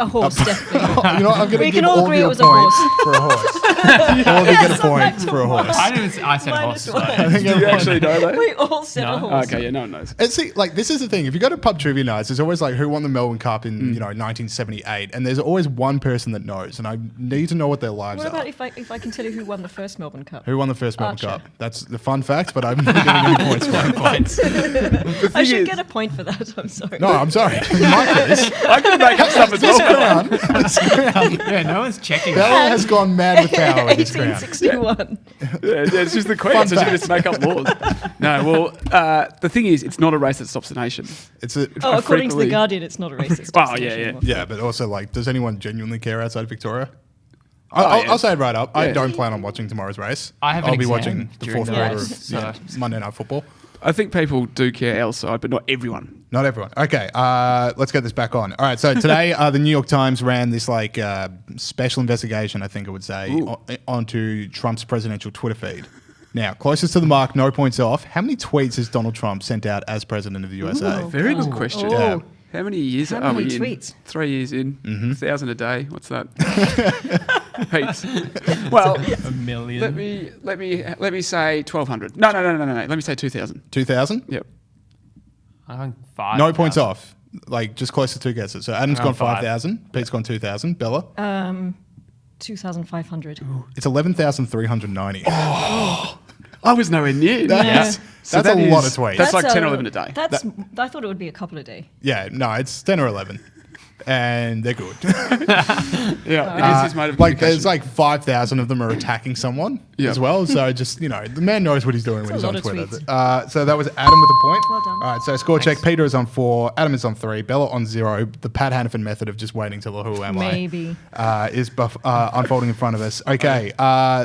horse, definitely. I'm going to We give can all all agree of you it a was a point horse. for a horse. All of you get a point for a horse. I said horse. -1. I think Do you actually know that? We all said a horse. Okay, yeah, no one knows. And see, this is the thing. If you go to pub trivia nights, there's always who won the Melbourne Cup in 1978, and there's always one person that knows, and I need to know what their lives What are. about if I can tell you who won the first Melbourne Cup? Who won the first Melbourne Archer. Cup? That's the fun fact, but I'm not getting any points for it. I should get a point for that. I'm sorry. No, I'm sorry. My quiz. I can make up stuff as well. This crown. Yeah, no one's checking. Bella has gone mad with power with this crown. 1861. Yeah, it's just the queen. So she just make up laws. No, well, the thing is, it's not a race that stops the nation. It's a According to The Guardian, it's not a racist. Oh, yeah. yeah, but also does anyone genuinely care outside Victoria? I'll say it right up. I don't plan on watching tomorrow's race. I'll be watching the during fourth the quarter race, of Monday Night Football. I think people do care outside, but not everyone. Not everyone. Okay, let's get this back on. All right, so today the New York Times ran this special investigation, I think I would say, onto Trump's presidential Twitter feed. Now, closest to the mark, no points off. How many tweets has Donald Trump sent out as president of the USA? Very good question. Yeah. How many years How are we many in? tweets? 3 years in. 1,000 a day. What's that? Heaps. Well, A million. let me say 1,200. No. Let me say 2,000. 2,000? Yep. I think 5. No points off. Just close to 2 guesses. So Adam's gone 5. 5,000. Pete's gone 2,000. Bella? 2,500. It's 11,390. I was nowhere near. That's a lot of tweets. That's like 10 or 11 a day. I thought it would be a couple a day. Yeah, no, it's 10 or 11. And they're good. Yeah, it is his mode of there's communication. 5,000 of them are attacking someone as well. So just, the man knows what he's doing when That's he's a on lot of Twitter. So that was Adam with a point. Well done. All right, so score check. Peter is on 4. Adam is on 3. Bella on 0. The Pat Hannafin method of just waiting till the who am Maybe. I is unfolding in front of us. Okay,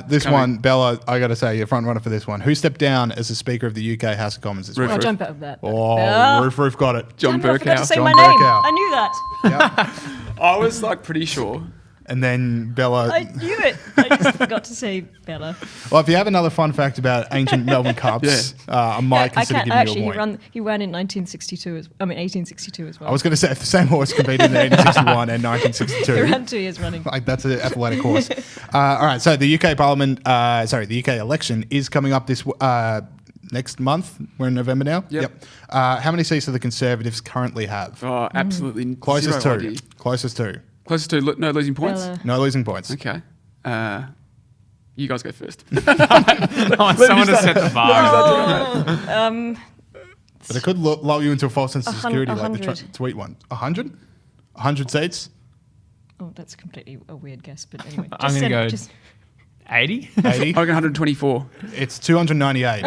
this one, Bella, I got to say, you're front runner for this one. Who stepped down as the Speaker of the UK House of Commons this week? I'll jump out of that. Oh, Roof got it. John Damn it, I forgot to Burkow. say John my name. Burkow. I knew that. I was pretty sure. And then Bella. I knew it. I just forgot to say Bella. Well, if you have another fun fact about ancient Melbourne Cups, I might consider giving actually, you a point. he ran in 1862 as well. I was going to say if the same horse competed in 1861 and 1962. He ran 2 years running. That's an athletic horse. All right, so the UK Parliament, the UK election is coming up this next month. We're in November now. Yep. How many seats do the Conservatives currently have? Oh, absolutely. Closest zero to. idea. Closest to. Closest to no losing points. Bella. No losing points. Okay. You guys go first. I want someone to set the bar. But it could lull you into a false sense of security, like the 100. tweet one. 100? 100 seats? Oh, that's completely a weird guess, but anyway. I'm going to go 80? 80. I reckon 124. It's 298.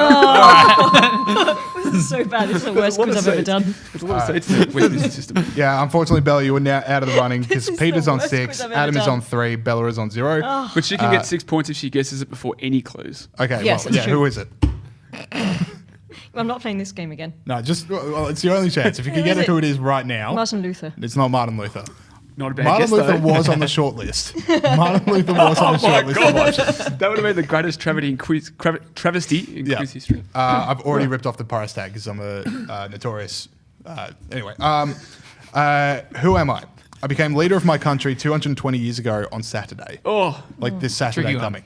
This is so bad. This is the worst quiz I've ever done. There's a lot of seats in the Westminster system. Yeah, unfortunately, Bella, you are now out of the running because is Peter's the on worst 6, quiz I've ever Adam is done. on 3, Bella is on 0. But she can get 6 points if she guesses it before any clues. Okay, Yes, well, that's true. who is it? I'm not playing this game again. No, well, it's your only chance. If you can Who get is it it? who it is right now, Martin Luther. it's not Martin Luther. Not a bad Martin guess, Luther though. was on the short list. Martin Luther was on the short list. to watch. That would have been the greatest travesty in Yeah. quiz history. I've already ripped off the price tag because I'm a notorious. Anyway, who am I? I became leader of my country 220 years ago on Saturday. Oh, Like this Saturday Tricky one. coming.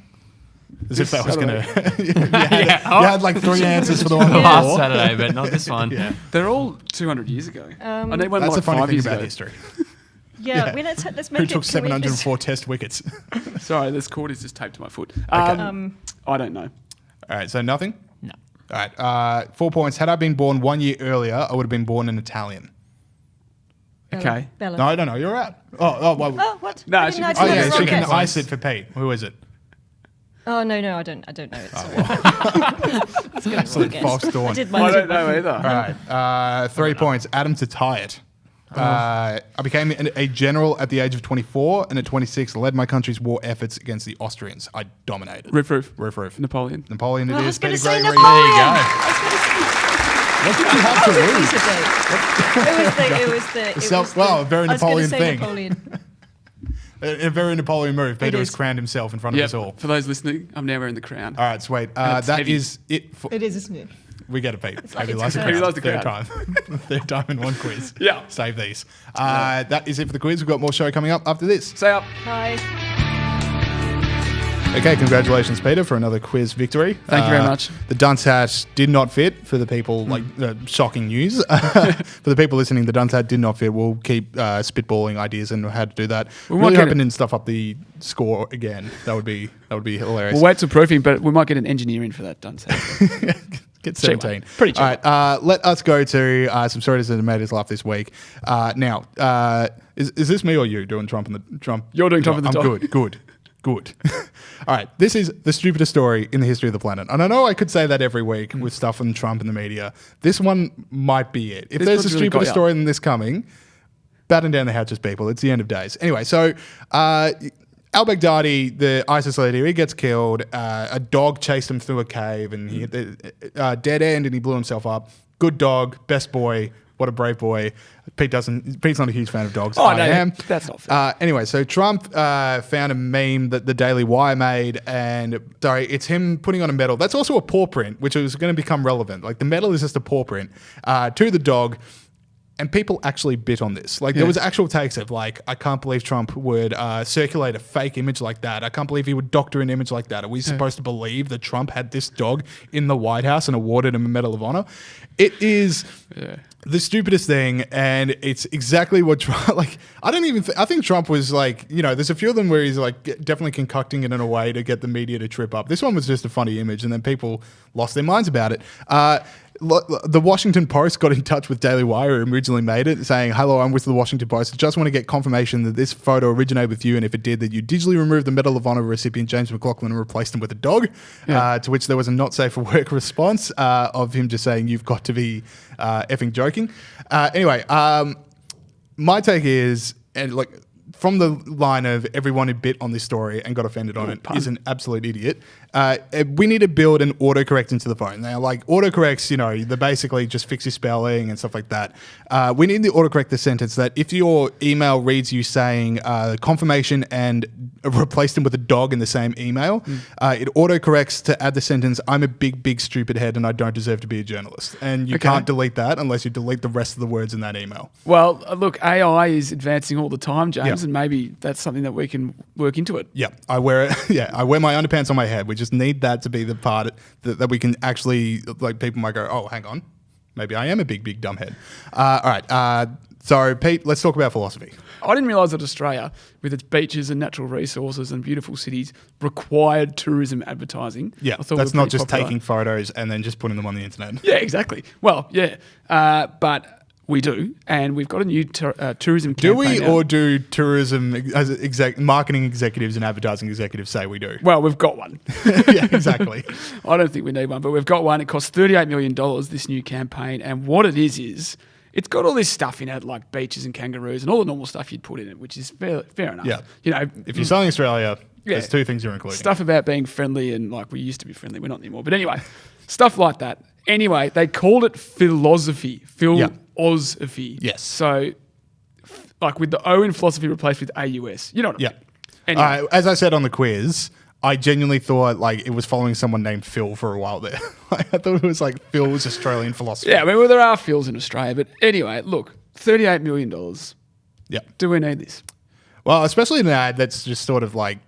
As if that was going to. Yeah. You had like 3 answers for the one The before. last Saturday, but not this one. Yeah. they're all 200 years ago. I need one That's like the funny 5 thing years about ago. history. Yeah, Yeah. let's make Who it. took can we just- 704 test wickets. Sorry, this cord is just taped to my foot. Okay. I don't know. All right, so nothing? No. All right, 4 points. Had I been born 1 year earlier, I would have been born an Italian. Okay. Bella. No, I don't know. You're out. Oh, well. Oh, what? No, I she didn't can- know Oh, I yeah, did she the can wrong ice guess. it for Pete. Who is it? Oh no, I don't know it. Oh, It's gonna Absolute be a false wrong guess. dawn. I did I my don't know either. All right, 3 points. Adam to tie it. I became a general at the age of 24, and at 26, led my country's war efforts against the Austrians. I dominated. Roof. Roof. Napoleon. Napoleon it I is. was going to Peter say Gregory. Napoleon. There you go. I was going to say. What did you have to lose? It was the. Well, a very I was gonna Napoleon say thing. Napoleon. A very Napoleon move. Peter has is. crowned himself in front of Yep. us all. For those listening, I'm now wearing the crown. All right, sweet. it's That heavy. is it. For, It is, isn't it? we get it, Pete. like Maybe it's last confirmed. He loves the third crowd. time. Third time in one quiz. Yeah. Save these. That is it for the quiz. We've got more show coming up after this. Say up. Hi. Okay, congratulations, Peter, for another quiz victory. Thank you very much. The dunce hat did not fit for the people, shocking news. For the people listening, the dunce hat did not fit. We'll keep spitballing ideas on how to do that. We Really might get hoping it. to stuff up the score again. That would be hilarious. We'll wait till proofing, but we might get an engineer in for that done. Get Cheap 17. one. Pretty cheap. All right, let us go to some stories that have made us laugh this week. Now, is this me or you doing Trump and the Trump? You're doing Trump and the I'm dog. good. All right, this is the stupidest story in the history of the planet. And I know I could say that every week with stuff on Trump and the media. This one might be it. If This there's a one's really stupidest got ya. story than this coming, batten down the hatches, people. It's the end of days. Anyway, so al-Baghdadi, the ISIS leader, he gets killed. A dog chased him through a cave and he hit the dead end and he blew himself up. Good dog, best boy. What a brave boy. Pete's not a huge fan of dogs. Oh, I no, am. that's not fair. Anyway, so Trump found a meme that the Daily Wire made, and it's him putting on a medal. That's also a paw print, which is going to become relevant. Like the medal is just a paw print to the dog. And people actually bit on this. Like there was actual takes of like, I can't believe Trump would circulate a fake image like that. I can't believe he would doctor an image like that. Are we supposed to believe that Trump had this dog in the White House and awarded him a Medal of Honor? It is the stupidest thing, and it's exactly what Trump, like, I think Trump was like, there's a few of them where he's like definitely concocting it in a way to get the media to trip up. This one was just a funny image, and then people lost their minds about it. The Washington Post got in touch with Daily Wire, who originally made it, saying, "Hello, I'm with the Washington Post. I just want to get confirmation that this photo originated with you, and if it did, that you digitally removed the Medal of Honor recipient James McLaughlin and replaced him with a dog." To which there was a not safe for work response of him just saying, "You've got to be effing joking." Anyway, my take is, and like from the line of everyone who bit on this story and got offended on it is an absolute idiot. We need to build an autocorrect into the phone. Now, like autocorrects, they basically just fix your spelling and stuff like that. We need to autocorrect the sentence that if your email reads you saying confirmation and replaced them with a dog in the same email, it autocorrects to add the sentence, "I'm a big, big stupid head and I don't deserve to be a journalist." And you can't delete that unless you delete the rest of the words in that email. Well, look, AI is advancing all the time, James, Yeah. and maybe that's something that we can work into it. Yeah, I wear it. Yeah, I wear my underpants on my head. We just need that to be the part that we can actually, like, people might go, "Oh, hang on, maybe I am a big, big dumb head." All right. So, Pete, let's talk about philosophy. I didn't realise that Australia, with its beaches and natural resources and beautiful cities, required tourism advertising. Yeah, I thought that's we were not pretty just popular. taking photos and then just putting them on the internet. Yeah, exactly. Well, yeah. But We do, and we've got a new tourism Do campaign we, out. or do tourism marketing executives and advertising executives say we do? Well, we've got one. Yeah, exactly. I don't think we need one, but we've got one. It costs $38 million, this new campaign, and what it is it's got all this stuff in it, like beaches and kangaroos and all the normal stuff you'd put in it, which is fair enough. Yeah. You know, If you're selling Australia, Yeah. there's two things you're including. stuff about being friendly and like we used to be friendly, we're not anymore. But anyway, stuff like that. Anyway, they called it Philausophy. Philausophy. Yes. So, like with the O in philosophy replaced with AUS. You know what I mean? Anyway. As I said on the quiz, I genuinely thought like it was following someone named Phil for a while there. Like, I thought it was like Phil's Australian philosophy. Yeah, I mean, well, there are Phils in Australia. But anyway, look, $38 million. Yeah. Do we need this? Well, especially in an ad that's just sort of like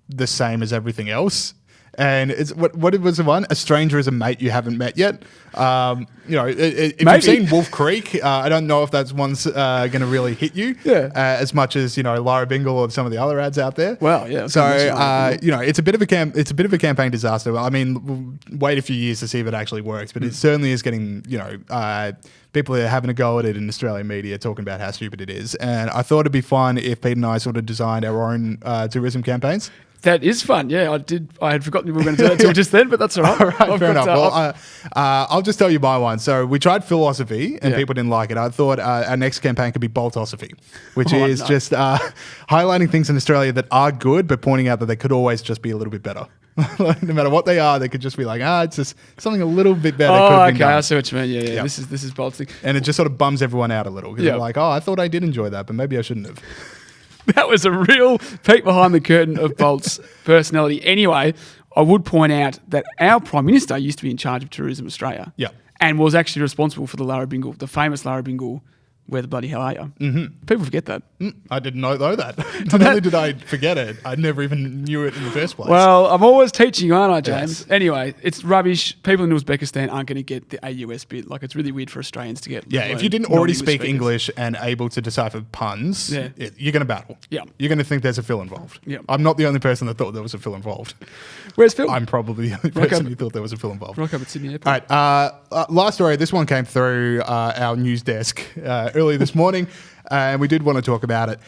the same as everything else. And it's what was the one? A stranger is a mate you haven't met yet. You know, if Maybe. you've seen Wolf Creek, I don't know if that's one's going to really hit you as much as, you know, Lara Bingle or some of the other ads out there. Well, yeah. So you know, it's a bit of a campaign disaster. I mean, we'll wait a few years to see if it actually works, but it certainly is getting, you know, people are having a go at it in Australian media, talking about how stupid it is. And I thought it'd be fun if Pete and I sort of designed our own tourism campaigns. That is fun. Yeah, I did. I had forgotten we were going to do that until just then, but that's all right. All right, fair enough. Well, I'll just tell you my one. So we tried Philausophy and people didn't like it. I thought our next campaign could be Boltosophy, which is just highlighting things in Australia that are good, but pointing out that they could always just be a little bit better. Like, no matter what they are, they could just be like, it's just something a little bit better. Oh, could have been okay. done. I see what you mean. Yeah. This is Bolt's thing. And it just sort of bums everyone out a little because they're like, I thought I did enjoy that, but maybe I shouldn't have. That was a real peek behind the curtain of Bolt's personality. Anyway, I would point out that our Prime Minister used to be in charge of Tourism Australia. Yeah. And was actually responsible for the Lara Bingle, the famous Lara Bingle, Where the Bloody Hell Are You? Mm-hmm. People forget that. I didn't know that. Not only did I forget it, I never even knew it in the first place. Well, I'm always teaching you, aren't I, James? Yes. Anyway, it's rubbish. People in Uzbekistan aren't going to get the AUS bit. Like, it's really weird for Australians to get. Yeah, if you didn't already speak speakers. English and able to decipher puns, you're going to battle. Yeah. You're going to think there's a Phil involved. Yeah. I'm not the only person that thought there was a Phil involved. Where's Phil? I'm probably the only person who thought there was a Phil involved. Rock up at Sydney Airport. All right. Last story. This one came through our news desk early this morning. And we did want to talk about it.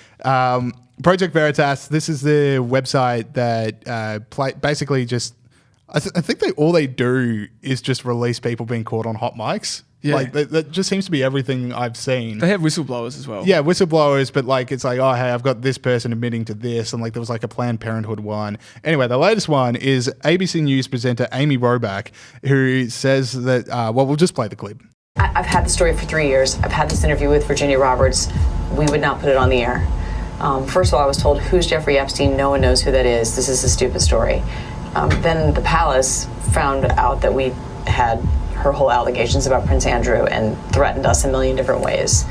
Project Veritas, this is the website that basically just, I think all they do is just release people being caught on hot mics. Yeah. Like that just seems to be everything I've seen. They have whistleblowers as well. Yeah, whistleblowers, but like it's like, oh, hey, I've got this person admitting to this, and like there was like a Planned Parenthood one. Anyway, the latest one is ABC News presenter Amy Roback, who says that, we'll just play the clip. I've had the story for 3 years. I've had this interview with Virginia Roberts. We would not put it on the air. First of all, I was told, who's Jeffrey Epstein? No one knows who that is. This is a stupid story. Then the palace found out that we had her whole allegations about Prince Andrew and threatened us a million different ways.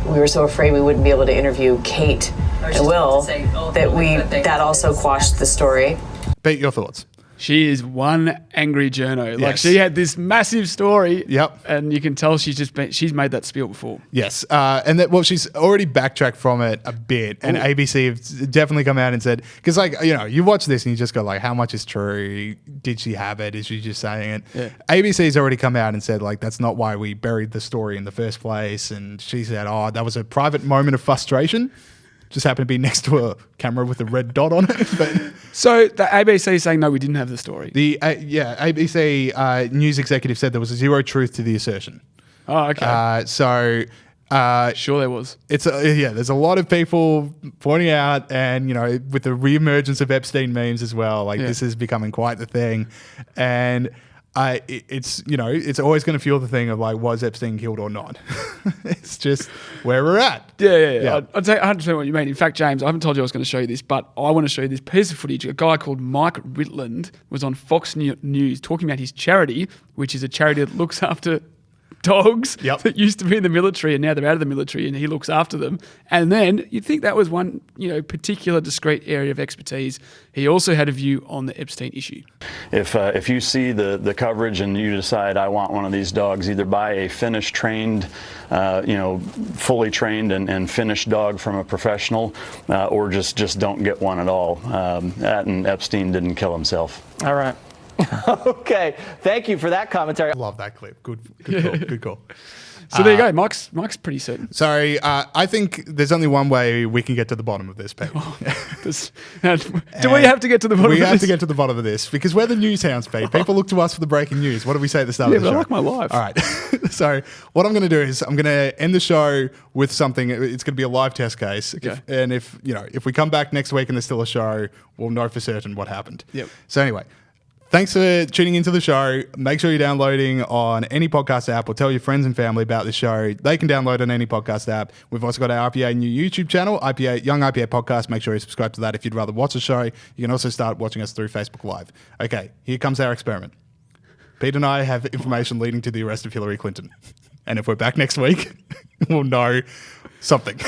We were so afraid we wouldn't be able to interview Kate and Will that also quashed the story. Pete, your thoughts? She is one angry journo. Like Yes. she had this massive story. Yep. And you can tell she's made that spiel before. Yes. And she's already backtracked from it a bit. And ABC have definitely come out and said, because like, you know, you watch this and you just go like, how much is true? Did she have it? Is she just saying it? Yeah. ABC's already come out and said like, that's not why we buried the story in the first place. And she said, that was a private moment of frustration. Just happened to be next to a camera with a red dot on it. But so the ABC is saying, no, we didn't have the story. the ABC news executive said there was zero truth to the assertion. Oh, okay. Sure there was. There's a lot of people pointing out, and you know, with the reemergence of Epstein memes as well, like this is becoming quite the thing, and it's always going to fuel the thing of like, was Epstein killed or not? It's just where we're at. Yeah. I'd say 100% what you mean. In fact, James, I haven't told you I was going to show you this, but I want to show you this piece of footage. A guy called Mike Ritland was on Fox News talking about his charity, which is a charity that looks after dogs that used to be in the military and now they're out of the military, and he looks after them. And then you'd think that was one, particular discrete area of expertise. He also had a view on the Epstein issue. If you see the coverage and you decide I want one of these dogs, either buy a finished trained, fully trained and finished dog from a professional, or just don't get one at all. And Epstein didn't kill himself. All right. Okay, thank you for that commentary. Love that clip. Good call. Good call. So there you go. Mike's pretty certain. Sorry, I think there's only one way we can get to the bottom of this, Pete. Do we have to get to the bottom of this? We have to get to the bottom of this because we're the news hounds, Pete. People look to us for the breaking news. What did we say at the start of the show? I like my life. All right. So what I'm going to do is I'm going to end the show with something. It's going to be a live test case. Okay. If we come back next week and there's still a show, we'll know for certain what happened. Yep. So anyway, thanks for tuning into the show. Make sure you're downloading on any podcast app or tell your friends and family about this show. They can download on any podcast app. We've also got our IPA new YouTube channel, Young IPA Podcast. Make sure you subscribe to that if you'd rather watch the show. You can also start watching us through Facebook Live. Okay, here comes our experiment. Pete and I have information leading to the arrest of Hillary Clinton. And if we're back next week, we'll know something.